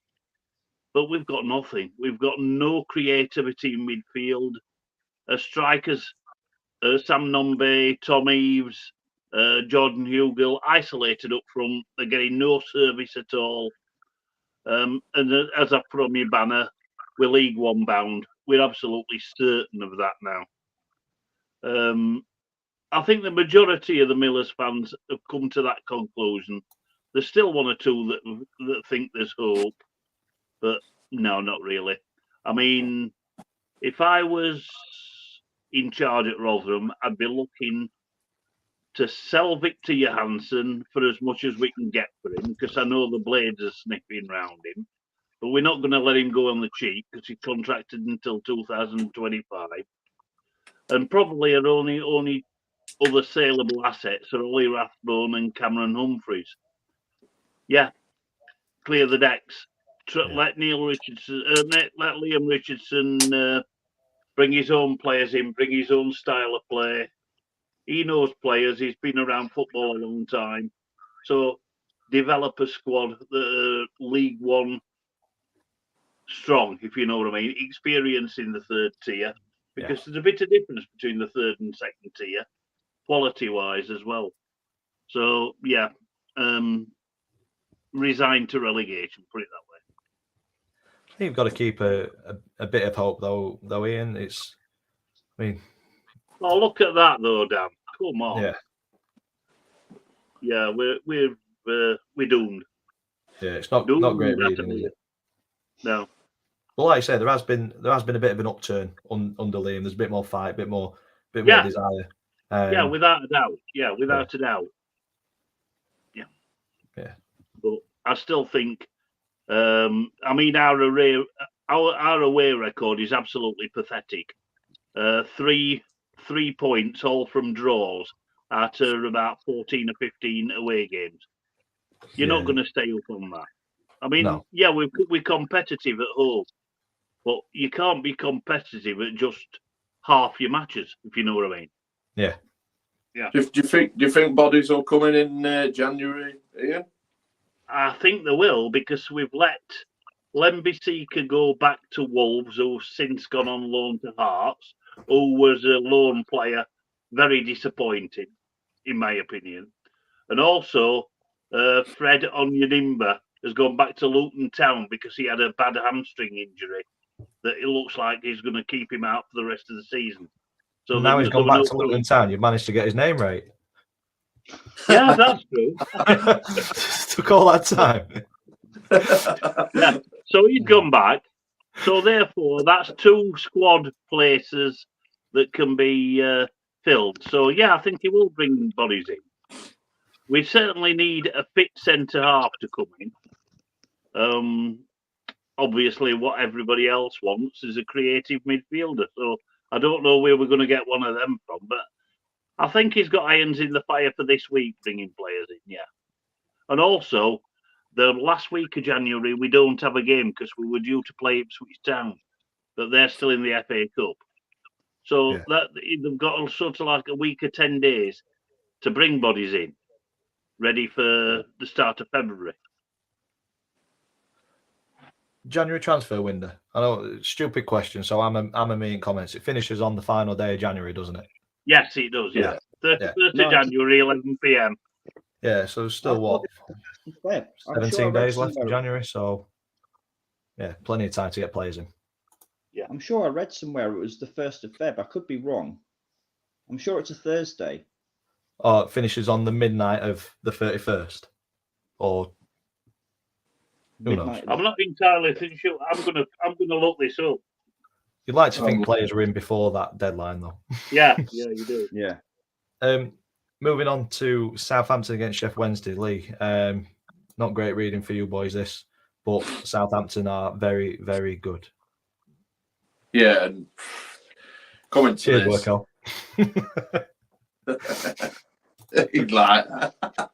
Speaker 2: But we've got nothing. We've got no creativity in midfield. Strikers, Sam Nombe, Tom Eaves, Jordan Hugill, isolated up front. They're getting no service at all. And as I put on my banner, we're League One bound. We're absolutely certain of that now. I think the majority of the Millers fans have come to that conclusion. There's still one or two that think there's hope, but no, not really. I mean, if I was in charge at Rotherham, I'd be looking to sell Victor Johansson for as much as we can get for him, because I know the Blades are sniffing round him. But we're not going to let him go on the cheap because he's contracted until 2025. And probably our only other saleable assets are Ollie Rathbone and Cameron Humphreys. Yeah, clear the decks. Let Neil Richardson, let Liam Richardson bring his own players in, bring his own style of play. He knows players. He's been around football a long time. So develop a squad that League One strong, if you know what I mean. Experience in the 3rd tier, because there's a bit of difference between the 3rd and 2nd tier, quality-wise as well. So, yeah, resigned to relegation, put it that way.
Speaker 1: I think you've got to keep a bit of hope, though, Ian.
Speaker 2: Oh, look at that, though, Dan. Come on. Yeah, we're doomed.
Speaker 1: Yeah, it's not great reading, is it?
Speaker 2: No.
Speaker 1: Well, like I say, there has been a bit of an upturn under Liam. There's a bit more fight, bit more desire.
Speaker 2: Without a doubt. Yeah, without a doubt. Yeah.
Speaker 1: Yeah.
Speaker 2: But I still think, I mean, our away record is absolutely pathetic. 3 points, all from draws, after about 14 or 15 away games. You're not going to stay up on that. I mean, we're competitive at home, but you can't be competitive at just half your matches, if you know what I mean.
Speaker 1: Yeah.
Speaker 3: Yeah. Do you think bodies will come in January, Ian?
Speaker 2: I think they will, because we've let Lembisika go back to Wolves, who's since gone on loan to Hearts, who was a loan player, very disappointing, in my opinion. And also, Fred Onyanimba has gone back to Luton Town because he had a bad hamstring injury that it looks like he's going to keep him out for the rest of the season. So
Speaker 1: now he's gone
Speaker 2: there were
Speaker 1: back to Luton Town. You've managed to get his name right.
Speaker 2: Yeah, that's true.
Speaker 1: Took all that time.
Speaker 2: Yeah. So he's gone back. So therefore, that's 2 squad places that can be filled. So yeah, I think he will bring bodies in. We certainly need a fit centre half to come in. Obviously, what everybody else wants is a creative midfielder. So I don't know where we're going to get one of them from, but I think he's got irons in the fire for this week, bringing players in. Yeah, and also the last week of January we don't have a game because we were due to play Ipswich Town, but they're still in the FA Cup. So that they've got sort of like a week or 10 days to bring bodies in, ready for the start of February.
Speaker 1: January transfer window. I know, stupid question. So I'm a me in comments. It finishes on the final day of January, doesn't it?
Speaker 2: Yes, it does. Yeah, 31st
Speaker 4: No,
Speaker 2: of January, 11 PM.
Speaker 1: Yeah. So still what?
Speaker 4: Fair. I'm
Speaker 1: 17
Speaker 4: sure I read
Speaker 1: days left of
Speaker 4: somewhere-
Speaker 1: January. So yeah, plenty of time to get players in.
Speaker 4: I'm sure I read somewhere it was the 1st of Feb. I could be wrong. I'm sure it's a Thursday.
Speaker 1: Or it finishes on the midnight of the 31st. Or who knows?
Speaker 4: Midnight.
Speaker 2: I'm not entirely sure. I'm gonna look this up.
Speaker 1: You'd like to think players are in before that deadline, though.
Speaker 2: Yeah, you do.
Speaker 4: Yeah.
Speaker 1: Moving on to Southampton against Sheffield Wednesday, Lee. Not great reading for you boys, this, but Southampton are very, very good.
Speaker 3: Yeah, and coming to
Speaker 1: Cheers,
Speaker 3: this,
Speaker 1: Worko.
Speaker 3: he'd like,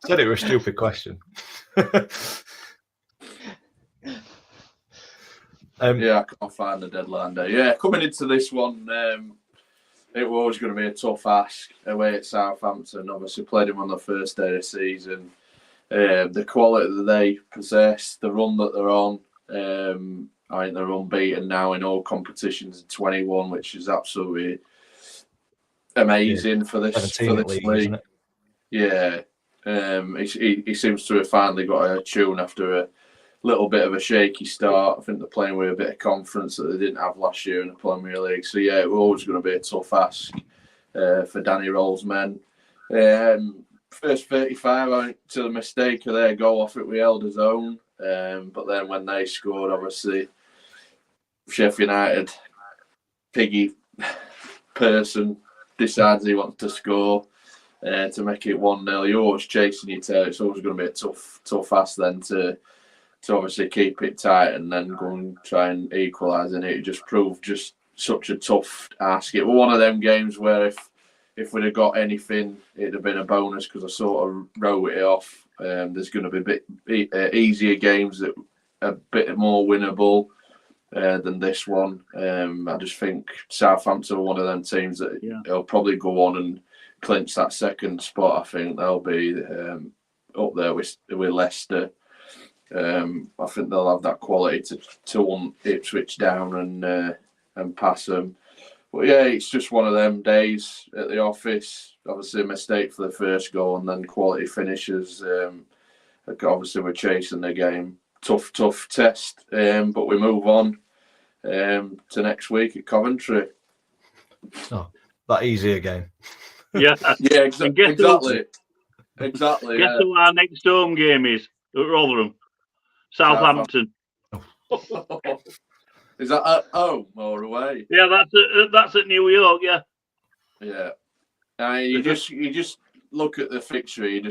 Speaker 1: Said it was a stupid question.
Speaker 3: yeah, I can't find the deadline day. Yeah, coming into this one, it was always going to be a tough ask away at Southampton. Obviously, played him on the first day of the season. The quality that they possess, the run that they're on, I think they're unbeaten now in all competitions in 21, which is absolutely amazing for this
Speaker 1: 17 league, isn't it?
Speaker 3: Yeah, he seems to have finally got a tune after a little bit of a shaky start. I think they're playing with a bit of confidence that they didn't have last year in the Premier League. So yeah, it was always going to be a tough ask for Danny Roll's men. First 35, I think, to the mistake of their goal off it, we held his own. But then when they scored, obviously, Sheffield United, piggy person decides he wants to score to make it 1-0. You're always chasing your tail. It's always going to be a tough ask then to obviously keep it tight and then go and try and equalise. And it just proved just such a tough ask. It was one of them games where if we'd have got anything, it'd have been a bonus because I sort of wrote it off. There's going to be a bit easier games that are a bit more winnable than this one. I just think Southampton are one of them teams that will probably go on and clinch that second spot. I think they'll be up there with Leicester. I think they'll have that quality to hunt Ipswich down and pass them. But yeah, it's just one of them days at the office. Obviously, a mistake for the first goal and then quality finishes. Obviously, we're chasing the game. Tough test. But we move on to next week at Coventry.
Speaker 1: Oh, that easier game.
Speaker 2: Yeah.
Speaker 3: Yeah, exactly. Exactly.
Speaker 2: Guess who our next home game is at Rotherham? Southampton.
Speaker 3: Is that at home or away?
Speaker 2: Yeah, that's at New York. Yeah.
Speaker 3: Yeah. You just look at the fixture. You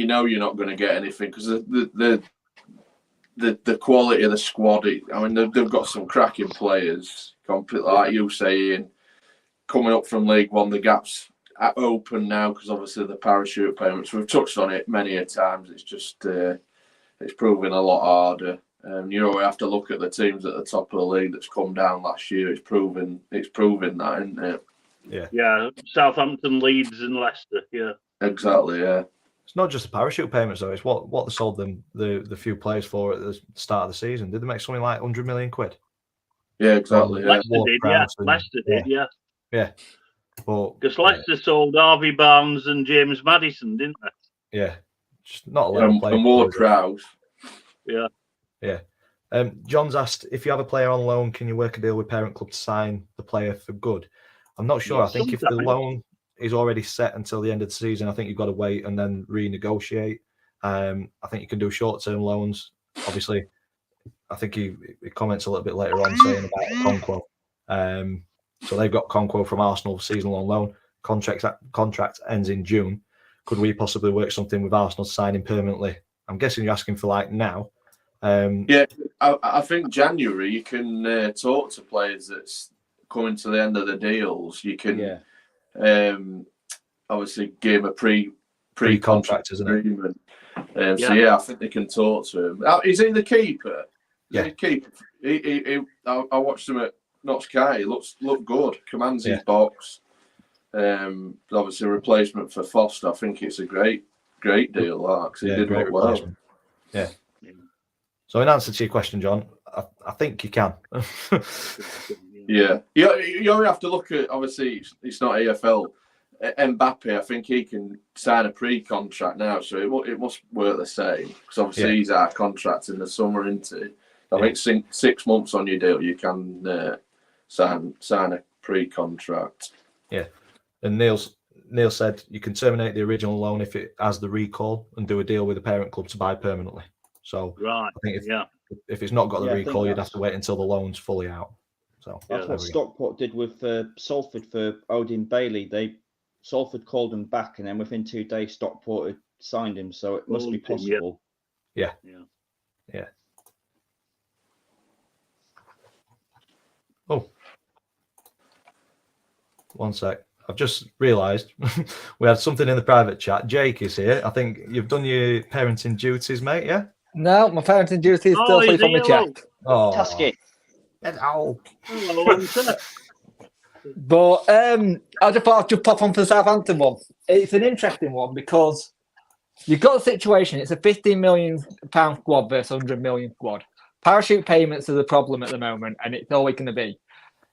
Speaker 3: know you're not going to get anything because the quality of the squad. I mean, they've got some cracking players. Completely, like you saying, coming up from League One, the gaps are open now because obviously the parachute payments. We've touched on it many a times. It's just it's proving a lot harder. We have to look at the teams at the top of the league that's come down last year. It's proving that, isn't it?
Speaker 2: Yeah. Southampton, Leeds, and Leicester. Yeah.
Speaker 3: Exactly. Yeah.
Speaker 1: It's not just the parachute payments, though. It's what they sold them the few players for at the start of the season. Did they make something like 100 million quid?
Speaker 3: Yeah, exactly. Yeah.
Speaker 2: Leicester did. Yeah.
Speaker 1: Yeah.
Speaker 2: Because Leicester sold Harvey Barnes and James Maddison, didn't they?
Speaker 1: Yeah. Just not a lot of players.
Speaker 3: And Ward Prowse.
Speaker 2: Yeah.
Speaker 1: Yeah. John's asked, if you have a player on loan, can you work a deal with parent club to sign the player for good? I'm not sure.
Speaker 2: Yeah,
Speaker 1: I think if the
Speaker 2: sometimes.
Speaker 1: loan is already set until the end of the season, I think you've got to wait and then renegotiate. I think you can do short-term loans. Obviously, I think he comments a little bit later on saying about Conquo. So they've got Conquo from Arsenal season on loan. Contract ends in June. Could we possibly work something with Arsenal to sign him permanently? I'm guessing you're asking for like now.
Speaker 3: Yeah, I think January you can talk to players that's coming to the end of the deals. You can obviously give him a pre-contract
Speaker 1: isn't it?
Speaker 3: agreement. So I think they can talk to him. Is he the keeper?
Speaker 1: Yeah,
Speaker 3: keeper. I watched him at Notts County. Looked good. Commands his box. Obviously, a replacement for Foster. I think it's a great deal. Because he did
Speaker 1: great
Speaker 3: look well.
Speaker 1: replacement. Yeah. So in answer to your question, John, I think you can.
Speaker 3: Yeah. You only have to look at, obviously, it's not AFL. Mbappe, I think he can sign a pre-contract now, so it must work the same. Because obviously he's out of contract in the summer, isn't he? I think 6 months on your deal, you can sign a pre-contract.
Speaker 1: Yeah. And Neil said you can terminate the original loan if it has the recall and do a deal with the parent club to buy permanently. So
Speaker 2: right,
Speaker 1: I think if it's not got the recall, you'd have to wait until the loan's fully out. So
Speaker 4: that's what Stockport did with Salford for Odin Bailey. Salford called him back, and then within 2 days, Stockport had signed him. So it must be possible.
Speaker 1: Yeah. Oh, one sec. I've just realised we had something in the private chat. Jake is here. I think you've done your parenting duties, mate. Yeah.
Speaker 5: No, my parenting duties still sleep on the chat.
Speaker 1: Oh,
Speaker 4: Tusky.
Speaker 1: Hello.
Speaker 5: But I just thought I'd just pop on for the Southampton one. It's an interesting one because you've got a situation. It's a £15 million squad versus 100 million squad. Parachute payments are the problem at the moment, and it's always going to be.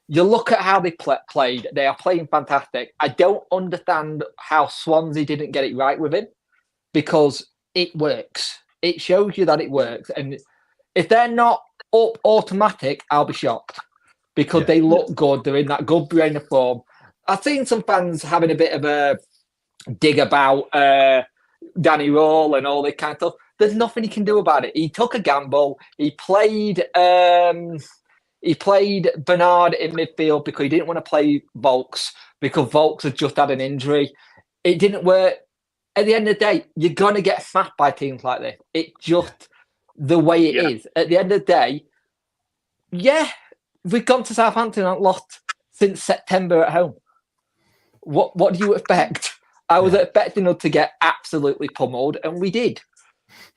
Speaker 5: You look at how they played. They are playing fantastic. I don't understand how Swansea didn't get it right with him because it works. It shows you that it works. And if they're not up automatic, I'll be shocked because they look good. They're in that good brain of form. I've seen some fans having a bit of a dig about Danny Roll and all that kind of stuff. There's nothing he can do about it. He took a gamble. He played Bernard in midfield because he didn't want to play Volks because Volks had just had an injury. It didn't work. At the end of the day, you're going to get smacked by teams like this. It's just the way it is. At the end of the day, we've gone to Southampton and lost since September at home. What do you expect? I was expecting us to get absolutely pummeled, and we did.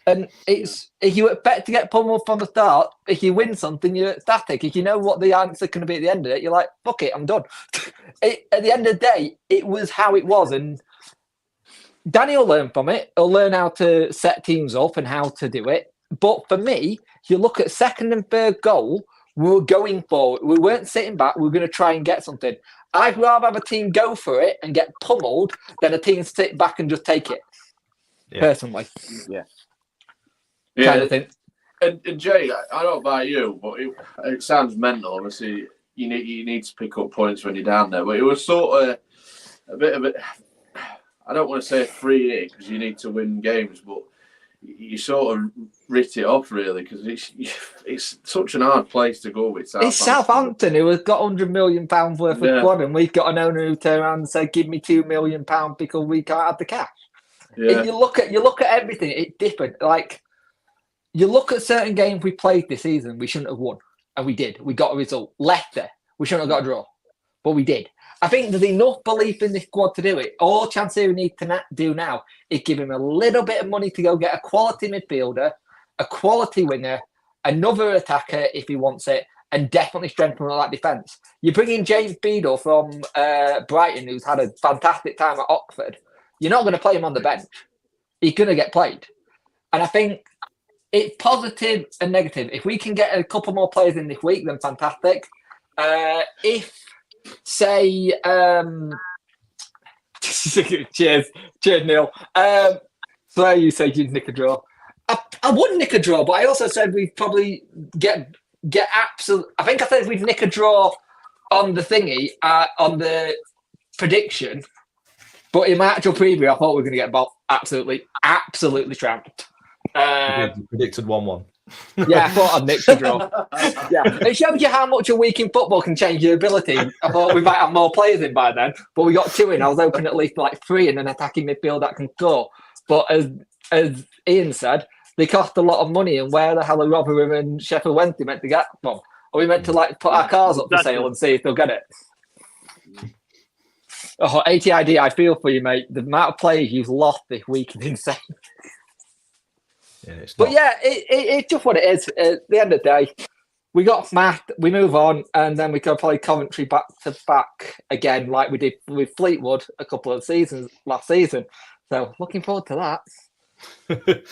Speaker 5: And if you expect to get pummeled from the start, if you win something, you're ecstatic. If you know what the answer going to be at the end of it, you're like, fuck it, I'm done. At the end of the day, it was how it was. And Danny will learn from it. He'll learn how to set teams up and how to do it. But for me, if you look at second and third goal, we were going for it. We weren't sitting back. We were going to try and get something. I'd rather have a team go for it and get pummeled than a team sit back and just take it, personally.
Speaker 3: Yeah,
Speaker 5: kind of thing.
Speaker 3: And Jay, I don't know about you, but it sounds mental. Obviously, you need to pick up points when you're down there. But it was sort of a bit of a, I don't want to say a free hit because you need to win games, but you sort of writ it off really because it's such an hard place to go with.
Speaker 5: It's Southampton who has got £100 million worth of squad, and we've got an owner who turn around and say, "Give me £2 million because we can't have the cash."
Speaker 3: Yeah.
Speaker 5: You look at everything; it's different. Like you look at certain games we played this season, we shouldn't have won, and we did. We got a result. Leicester, we shouldn't have got a draw, but we did. I think there's enough belief in this squad to do it. All Chansiri needs to do now is give him a little bit of money to go get a quality midfielder, a quality winger, another attacker if he wants it, and definitely strengthen that defence. You bring in James Beadle from Brighton, who's had a fantastic time at Oxford. You're not going to play him on the bench. He's going to get played. And I think it's positive and negative. If we can get a couple more players in this week, then fantastic. Say, cheers, Neil. So you say you'd nick a draw. I would nick a draw, but I also said we'd probably get absolute. I think I said we'd nick a draw on the thingy, on the prediction. But in my actual preview, I thought we were going to get absolutely tramped.
Speaker 1: You predicted 1-1.
Speaker 5: Yeah, I thought I'd nick the draw. Yeah, it shows you how much a week in football can change your ability. I thought we might have more players in by then, but we got 2 in. I was hoping at least like 3 in an attacking midfield that can score. But as Ian said, they cost a lot of money, and where the hell are Rotherham and Sheffield Wednesday meant to get from? Are we meant to like put our cars up for sale and see if they'll get it? Oh, ATID, I feel for you, mate. The amount of players you've lost this week is insane.
Speaker 1: Yeah, it's
Speaker 5: But
Speaker 1: not.
Speaker 5: yeah, it's just what it is. At the end of the day, we got smashed, we move on, and then we go play Coventry back to back again, like we did with Fleetwood a couple of seasons last season. So looking forward to that.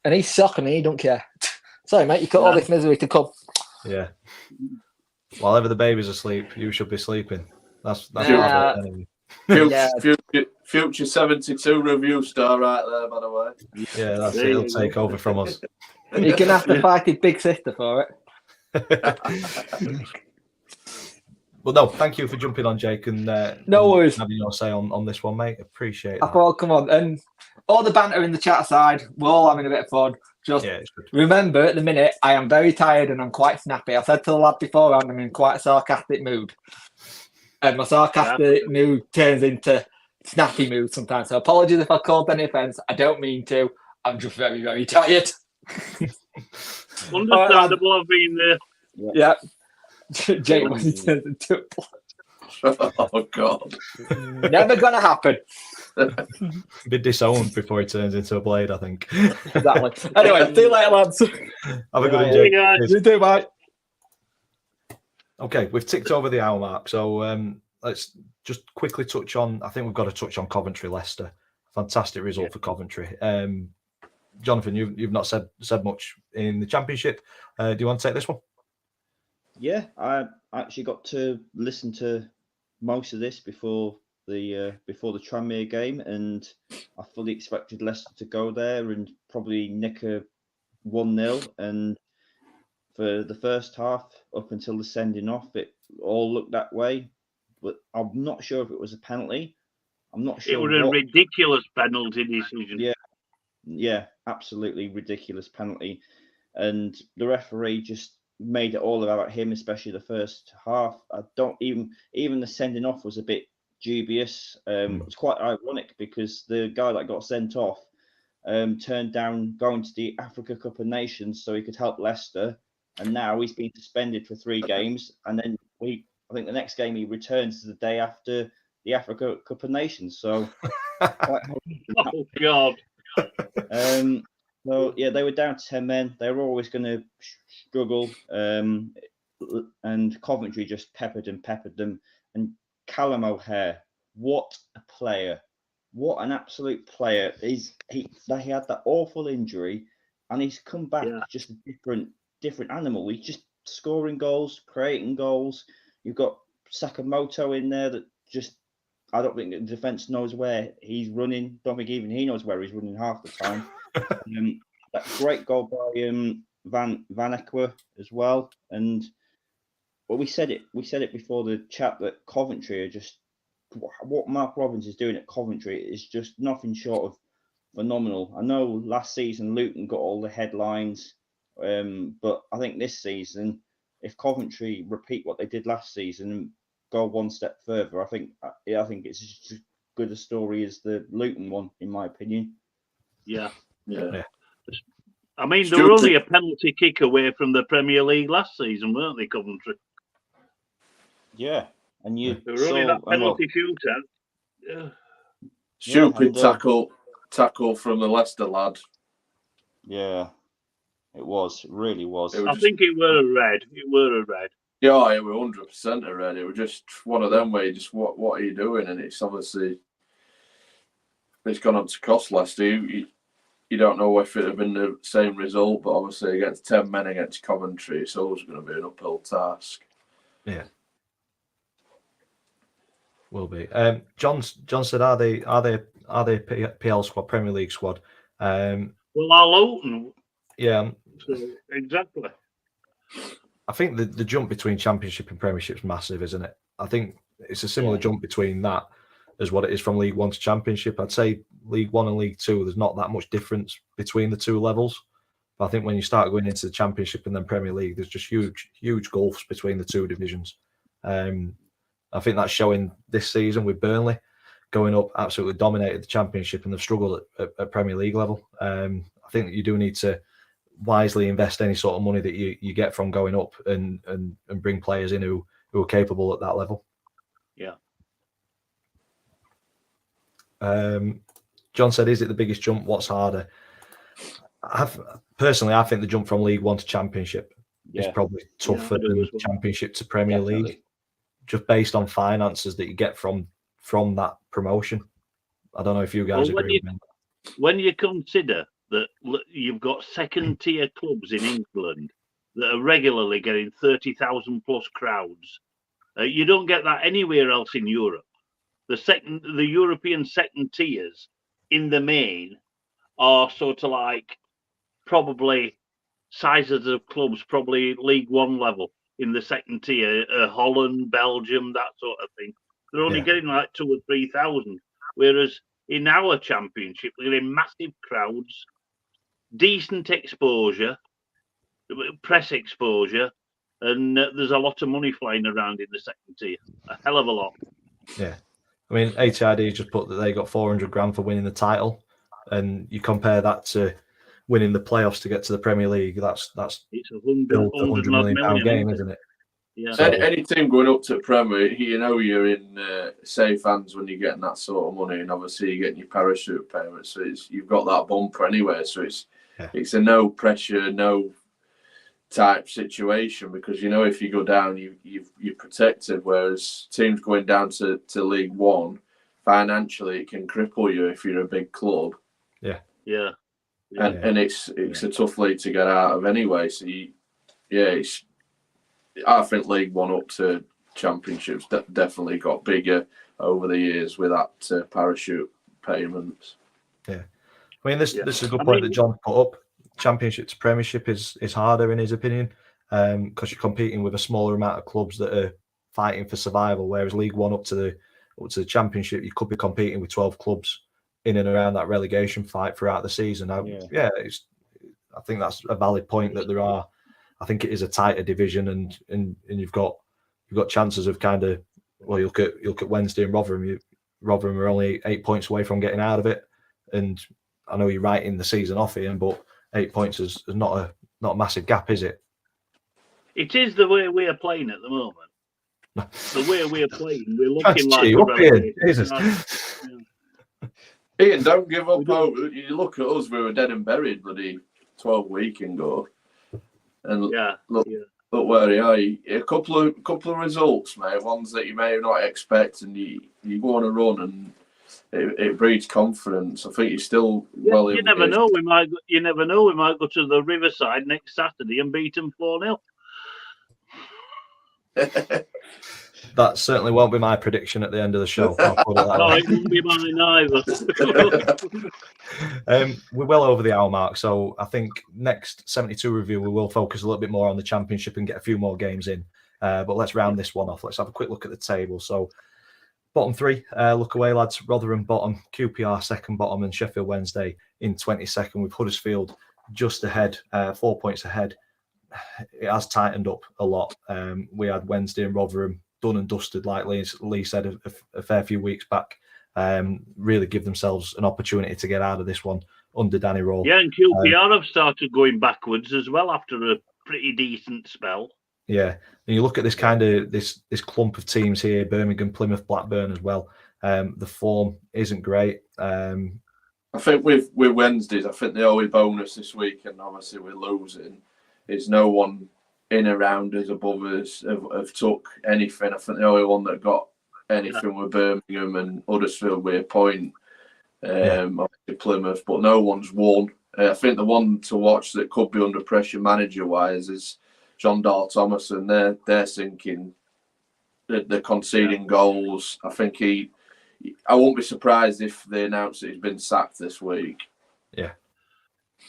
Speaker 5: And he's shocking me, he don't care. Sorry, mate, you cut all this misery to come.
Speaker 1: Yeah. While ever the baby's asleep, you should be sleeping. That's
Speaker 5: Yeah.
Speaker 1: what anyway.
Speaker 3: Future 72 review star right there, by the way.
Speaker 1: Yeah, that's it. He'll take over from us.
Speaker 5: You're going to have to fight his big sister for it.
Speaker 1: Well, no, thank you for jumping on, Jake, and
Speaker 5: No worries.
Speaker 1: having your say on this one, mate. Appreciate
Speaker 5: I
Speaker 1: that.
Speaker 5: thought, come on. And all the banter in the chat aside, we're all having a bit of fun. Just
Speaker 1: Yeah, it's good.
Speaker 5: remember, at the minute, I am very tired and I'm quite snappy. I said to the lad beforehand, I'm in quite a sarcastic mood. And my sarcastic mood turns into snappy mood sometimes. So apologies if I caused any offence. I don't mean to. I'm just very, very tired.
Speaker 2: Understandable. I've been there.
Speaker 5: Yeah. Jake, when he turns into
Speaker 3: Oh, God.
Speaker 5: never going to happen.
Speaker 1: Be disowned before it turns into a blade, I think.
Speaker 5: Exactly. Anyway, see you later, lads.
Speaker 1: Have a good one,
Speaker 5: Yeah.
Speaker 1: Jake.
Speaker 2: Hey, guys.
Speaker 1: Cheers.
Speaker 5: You too, mate.
Speaker 1: Okay, we've ticked over the hour mark, so let's just quickly touch on. I think we've got to touch on Coventry Leicester. Fantastic result for Coventry. Jonathan, you've not said much in the Championship. Do you want to take this one?
Speaker 4: Yeah, I actually got to listen to most of this before the Tranmere game, and I fully expected Leicester to go there and probably nick a 1-0. And for the first half, up until the sending off, it all looked that way. But I'm not sure if it was a penalty. I'm not sure.
Speaker 2: It was a ridiculous penalty decision.
Speaker 4: Yeah, absolutely ridiculous penalty. And the referee just made it all about him, especially the first half. I don't even the sending off was a bit dubious. It was quite ironic because the guy that got sent off turned down going to the Africa Cup of Nations so he could help Leicester, and now he's been suspended for 3 games. And then I think the next game he returns the day after the Africa Cup of Nations. So,
Speaker 2: Oh, God.
Speaker 4: So yeah, they were down to 10 men. They were always going to struggle, and Coventry just peppered them. And Callum O'Hare, what a player! What an absolute player! He had that awful injury, and he's come back just a different animal. He's just scoring goals, creating goals. You've got Sakamoto in there that just, I don't think the defence knows where he's running. Don't think even he knows where he's running half the time. That great goal by Van Ekwa as well. And we said it before the chat that Coventry are just, what Mark Robins is doing at Coventry is just nothing short of phenomenal. I know last season Luton got all the headlines, but I think this season, if Coventry repeat what they did last season and go one step further, I think it's just as good a story as the Luton one, in my opinion.
Speaker 2: Yeah.
Speaker 3: Yeah.
Speaker 2: I mean, they were only a penalty kick away from the Premier League last season, weren't they, Coventry?
Speaker 4: Yeah, and you
Speaker 2: They were only that penalty shootout. Yeah.
Speaker 3: Stupid tackle from the Leicester lad.
Speaker 4: Yeah, it really was.
Speaker 2: I think it were a red. It were a red.
Speaker 3: Yeah, it were 100% a red. It was just one of them where you just, what are you doing? And it's obviously, it's gone on to cost Leicester. You don't know if it would have been the same result, but obviously against 10 men against Coventry, it's always going to be an uphill task.
Speaker 1: Yeah, will be. John said, are they PL squad, Premier League squad?
Speaker 2: Well, Well, I'll open.
Speaker 1: Yeah,
Speaker 2: So, exactly.
Speaker 1: I think the jump between Championship and Premiership is massive, isn't it? I think it's a similar jump between that as what it is from League One to Championship. I'd say League One and League Two, there's not that much difference between the two levels. But I think when you start going into the Championship and then Premier League, there's just huge gulfs between the two divisions. I think that's showing this season with Burnley going up, absolutely dominated the Championship, and they've struggled at Premier League level. I think that you do need to wisely invest any sort of money that you get from going up and bring players in who are capable at that level.
Speaker 2: Yeah.
Speaker 1: John said, is it the biggest jump? What's harder? I think the jump from League One to Championship is probably tougher than Championship to Premier League, just based on finances that you get from that promotion. I don't know if you guys agree with me.
Speaker 2: When you consider that you've got second-tier clubs in England that are regularly getting 30,000 plus crowds, you don't get that anywhere else in Europe. The European second tiers, in the main, are sort of like probably sizes of clubs, probably League One level in the second tier, Holland, Belgium, that sort of thing. They're only getting like 2,000 or 3,000, whereas in our Championship, we're getting massive crowds, decent exposure, press exposure, and there's a lot of money flying around in the second tier. A hell of a lot.
Speaker 1: Yeah. I mean, ATID just put that they got 400 grand for winning the title, and you compare that to winning the playoffs to get to the Premier League. It's
Speaker 2: a
Speaker 1: £100 million game, isn't it?
Speaker 2: Yeah.
Speaker 3: So any team going up to Premier, you know you're in safe hands when you're getting that sort of money, and obviously you're getting your parachute payments. So you've got that bumper anyway. So it's a no pressure, no type situation, because you know if you go down, you're protected. Whereas teams going down to League One, financially it can cripple you if you're a big club.
Speaker 2: Yeah.
Speaker 3: And it's a tough league to get out of anyway. So I think League One up to Championships definitely got bigger over the years with that parachute payments.
Speaker 1: Yeah, I mean this is a good point that John put up. Championship to Premiership is harder in his opinion, because you're competing with a smaller amount of clubs that are fighting for survival. Whereas League One up to the Championship, you could be competing with 12 clubs in and around that relegation fight throughout the season. I think that's a valid point that there are. I think it is a tighter division, and you've got chances of kind of, well, you look at Wednesday and Rotherham. Rotherham are only 8 points away from getting out of it, and I know you're writing the season off, Ian, but 8 points is not a massive gap, is it?
Speaker 2: It is the way we are playing at the moment. The way we are playing, we're looking like
Speaker 1: Ian. Jesus.
Speaker 3: Ian, don't give up hope. You look at us; we were dead and buried bloody 12 weeks ago. And look where you are. A couple of results, mate. Ones that you may not expect, and you go on a run, and it breeds confidence. I think you're still well.
Speaker 2: You never know. You never know. We might go to the Riverside next Saturday and beat them 4-0.
Speaker 1: That certainly won't be my prediction at the end of the show. I'll put it that way.
Speaker 2: It won't be mine either.
Speaker 1: We're well over the hour mark, so I think next 72 review we will focus a little bit more on the Championship and get a few more games in. But let's round this one off. Let's have a quick look at the table. So bottom three, look away, lads. Rotherham bottom, QPR second bottom, and Sheffield Wednesday in 22nd, with Huddersfield just ahead, 4 points ahead. It has tightened up a lot. We had Wednesday and Rotherham done and dusted, like Lee said a fair few weeks back. Really give themselves an opportunity to get out of this one under Danny Rowe.
Speaker 2: Yeah, and QPR have started going backwards as well after a pretty decent spell.
Speaker 1: Yeah, and you look at this kind of this clump of teams here: Birmingham, Plymouth, Blackburn as well. The form isn't great.
Speaker 3: I think with Wednesdays, I think the only bonus this week, and obviously we're losing, is no one in around us above us have took anything. I think the only one that got anything were Birmingham and Huddersfield with a point. Obviously Plymouth, but no one's won. I think the one to watch that could be under pressure manager-wise is John Dahl Thomason. They're sinking. They're conceding goals. I think I won't be surprised if they announce that he's been sacked this week.
Speaker 1: Yeah.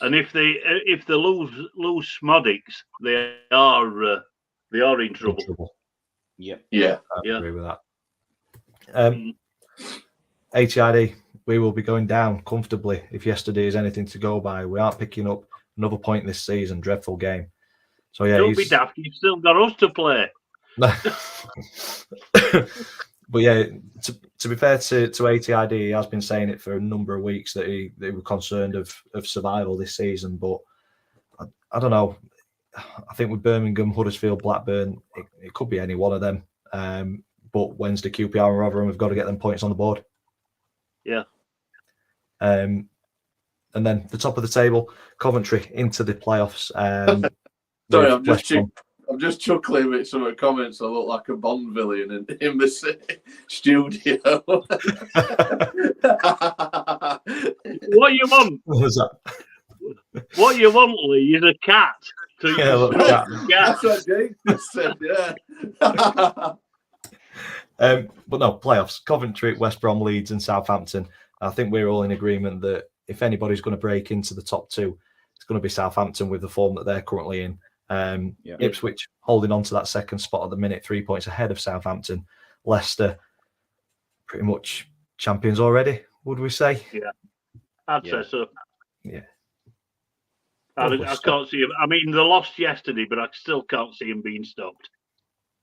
Speaker 2: And if they lose Smodics, they are in trouble.
Speaker 4: Yep.
Speaker 3: Yeah.
Speaker 1: I
Speaker 2: Yeah.
Speaker 1: agree with that. ATID, we will be going down comfortably if yesterday is anything to go by. We aren't picking up another point this season. Dreadful game. So yeah,
Speaker 2: Don't be daft. You've still got us to play.
Speaker 1: But yeah, to be fair to ATID, he has been saying it for a number of weeks that they were concerned of survival this season. But I don't know. I think with Birmingham, Huddersfield, Blackburn, it could be any one of them. But Wednesday, QPR and Rotherham have got to get them points on the board.
Speaker 2: Yeah.
Speaker 1: And then the top of the table, Coventry into the playoffs.
Speaker 3: Sorry,
Speaker 1: with
Speaker 3: I'm just chuckling with some of the comments. I look like a Bond villain in the studio.
Speaker 2: What you want?
Speaker 1: What was that?
Speaker 2: What you want, Lee, is a cat.
Speaker 1: Yeah, look, cat.
Speaker 3: That's what Jake just said, yeah.
Speaker 1: But no, playoffs. Coventry, West Brom, Leeds and Southampton. I think we're all in agreement that if anybody's going to break into the top two, it's going to be Southampton with the form that they're currently in. Ipswich holding on to that second spot at the minute, 3 points ahead of Southampton. Leicester, pretty much champions already, would we say?
Speaker 2: Yeah, I'd say so.
Speaker 1: Yeah.
Speaker 2: I can't see him. I mean, they lost yesterday, but I still can't see him being stopped.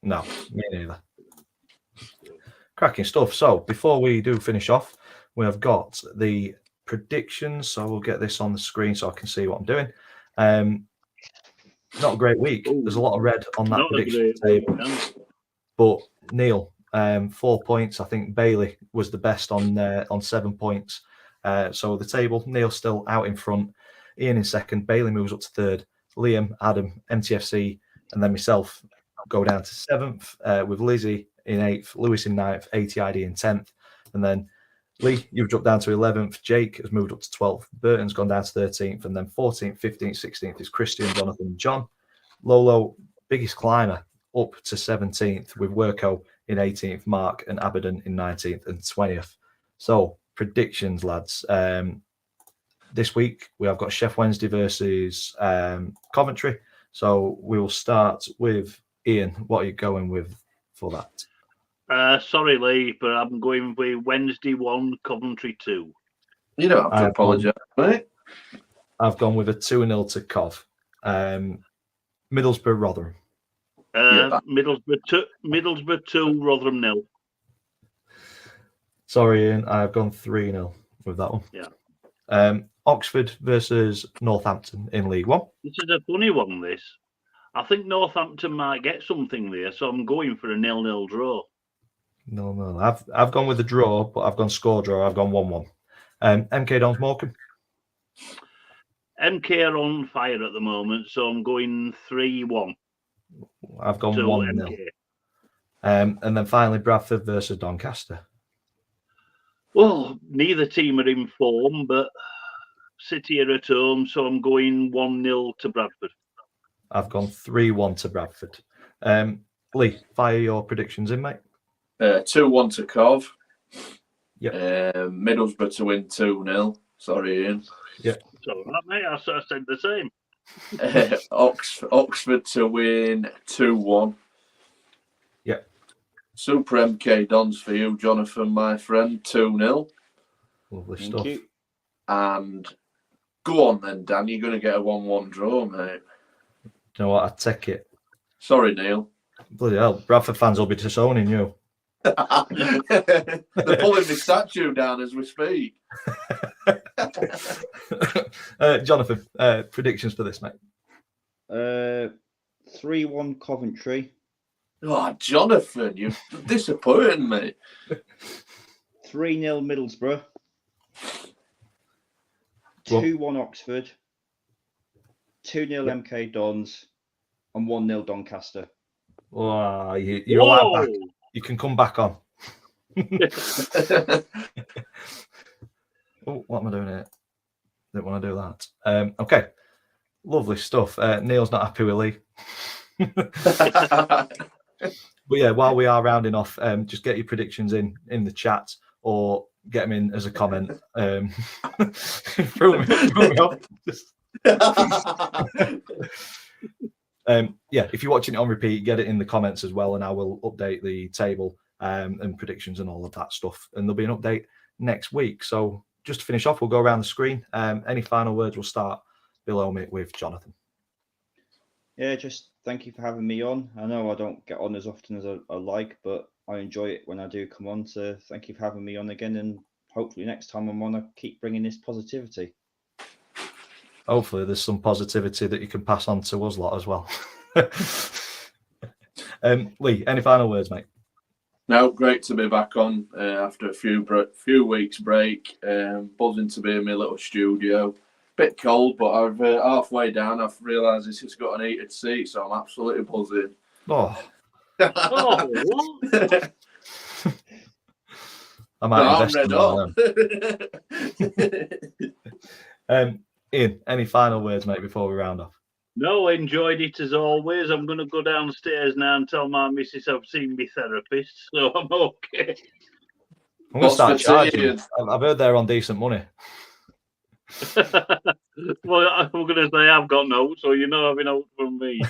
Speaker 1: No, me neither. Cracking stuff. So before we do finish off, we have got the predictions. So we'll get this on the screen so I can see what I'm doing. Not a great week. There's a lot of red on that prediction table. But Neil, 4 points. I think Bailey was the best on 7 points. So the table, Neil still out in front. Ian in second. Bailey moves up to third. Liam, Adam, MTFC, and then myself go down to seventh with Lizzie in eighth, Lewis in ninth, ATID in 10th. And then Lee, you've dropped down to 11th. Jake has moved up to 12th. Burton's gone down to 13th. And then 14th, 15th, 16th is Christian, Jonathan, and John. Lolo, biggest climber, up to 17th with Worko in 18th, Mark and Abaddon in 19th and 20th. So, predictions, lads. This week, we have got Chef Wednesday versus Coventry. So, we will start with Ian. What are you going with for that?
Speaker 2: Sorry, Lee, but I'm going with Wednesday 1, Coventry 2.
Speaker 3: You don't have to apologise, mate.
Speaker 1: I've gone with a 2-0 to Cov. Middlesbrough, Rotherham.
Speaker 2: Middlesbrough 2, Rotherham 0.
Speaker 1: Sorry, Ian. I've gone 3-0 with that one.
Speaker 2: Yeah.
Speaker 1: Oxford versus Northampton in League One.
Speaker 2: This is a funny one, this. I think Northampton might get something there, so I'm going for a 0-0 draw.
Speaker 1: No. I've gone with the draw, but I've gone score draw. I've gone 1-1. MK Dons Morecambe.
Speaker 2: MK are on fire at the moment, so I'm going 3-1.
Speaker 1: I've gone
Speaker 2: to
Speaker 1: 1-0.
Speaker 2: MK.
Speaker 1: And then finally Bradford versus Doncaster.
Speaker 2: Well, neither team are in form, but City are at home, so I'm going 1-0 to Bradford.
Speaker 1: I've gone 3-1 to Bradford. Lee, fire your predictions in, mate.
Speaker 3: 2-1 to Cov.
Speaker 1: Yep.
Speaker 3: Middlesbrough to win 2-0. Sorry, Ian.
Speaker 1: Yep.
Speaker 2: So that, mate, I said the same.
Speaker 3: Oxford to win 2-1.
Speaker 1: Yep.
Speaker 3: Super MK Dons for you, Jonathan, my friend, 2-0.
Speaker 1: Lovely
Speaker 4: Thank
Speaker 1: stuff.
Speaker 4: you.
Speaker 3: And go on then, Dan. You're going to get a 1-1 draw, mate.
Speaker 1: You know what? I take it.
Speaker 3: Sorry, Neil.
Speaker 1: Bloody hell. Bradford fans will be disowning you.
Speaker 3: They're pulling the statue down as we speak.
Speaker 1: Jonathan, predictions for this, mate.
Speaker 4: 3-1 Coventry.
Speaker 3: Oh, Jonathan, you're disappointing me.
Speaker 4: 3-0 Middlesbrough.
Speaker 1: Well-
Speaker 4: 2-1 Oxford. 2-0 MK Dons. And 1-0 Doncaster.
Speaker 1: Wow, you're allowed back. You can come back on. Oh, what am I doing here? Didn't want to do that. Okay, lovely stuff. Neil's not happy with Lee. But yeah, while we are rounding off, just get your predictions in the chat or get them in as a comment. Throw me off. Yeah, if you're watching it on repeat, get it in the comments as well, and I will update the table and predictions and all of that stuff. And there'll be an update next week. So just to finish off, we'll go around the screen. Any final words? We'll start below me with Jonathan.
Speaker 4: Yeah, just thank you for having me on. I know I don't get on as often as I like, but I enjoy it when I do come on. So thank you for having me on again, and hopefully next time I'm on, I keep bringing this positivity.
Speaker 1: Hopefully there's some positivity that you can pass on to us lot as well. Lee, any final words, mate?
Speaker 3: No, great to be back on after a few weeks break. Buzzing to be in my little studio. Bit cold, but I've halfway down. I've realised it's just got an heated seat, so I'm absolutely buzzing.
Speaker 1: Oh,
Speaker 2: Oh, what?
Speaker 1: I might
Speaker 3: I'm
Speaker 1: invest in
Speaker 3: red
Speaker 1: one of them. Ian, any final words, mate, before we round off?
Speaker 2: No, enjoyed it as always. I'm going to go downstairs now and tell my missus I've seen my therapist, so I'm okay.
Speaker 1: I'm going to start
Speaker 3: What's the tea?
Speaker 1: charging. I've heard they're on decent money.
Speaker 2: Well, I'm going to say I've got notes, so you know having notes from me.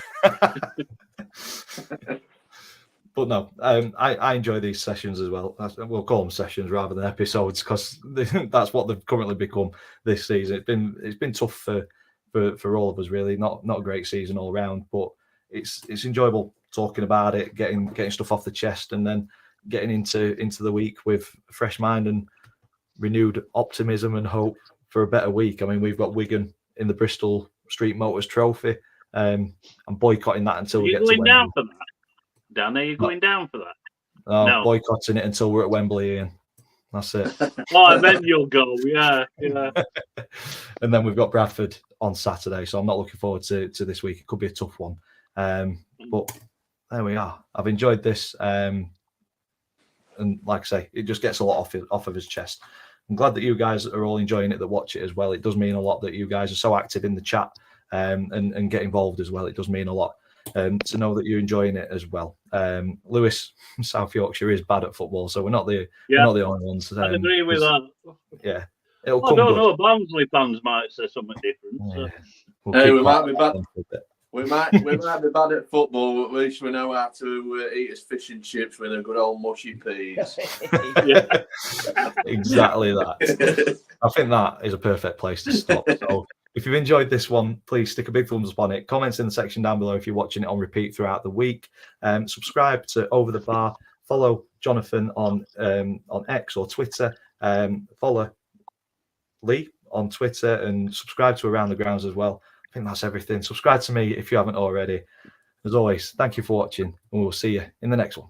Speaker 1: But no, I enjoy these sessions as well. We'll call them sessions rather than episodes, because that's what they've currently become this season. It's been tough for all of us, really. Not a great season all round, but it's enjoyable talking about it, getting stuff off the chest, and then getting into the week with a fresh mind and renewed optimism and hope for a better week. I mean, we've got Wigan in the Bristol Street Motors Trophy. I'm boycotting that until we get to
Speaker 2: Are you
Speaker 1: Wembley.
Speaker 2: going down for that? Dan, are you going down for that? No.
Speaker 1: Boycotting it until we're at Wembley, Ian. That's it.
Speaker 2: Oh, I bet you'll go. Yeah.
Speaker 1: And then we've got Bradford on Saturday, so I'm not looking forward to this week. It could be a tough one. But there we are. I've enjoyed this. And like I say, it just gets a lot off of his chest. I'm glad that you guys are all enjoying it, that watch it as well. It does mean a lot that you guys are so active in the chat and get involved as well. It does mean a lot to know that you're enjoying it as well. Lewis, South Yorkshire is bad at football, so we're not the only ones.
Speaker 2: I agree with that.
Speaker 1: Yeah, it'll
Speaker 2: I
Speaker 1: come
Speaker 2: don't
Speaker 1: good.
Speaker 2: know. Barnsley fans might say something different. So.
Speaker 1: We'll
Speaker 3: Hey,
Speaker 1: keep
Speaker 3: we might
Speaker 1: that
Speaker 3: be bad.
Speaker 1: for a bit.
Speaker 3: We might be bad at football, but at least we know how to eat his fish and chips with a good old mushy peas.
Speaker 1: Exactly that. I think that is a perfect place to stop. So if you've enjoyed this one, please stick a big thumbs up on it. Comments in the section down below if you're watching it on repeat throughout the week. Subscribe to Over the Bar. Follow Jonathan on X or Twitter. Follow Lee on Twitter and subscribe to Around the Grounds as well. I think that's everything. Subscribe to me if you haven't already. As always, thank you for watching, and we'll see you in the next one.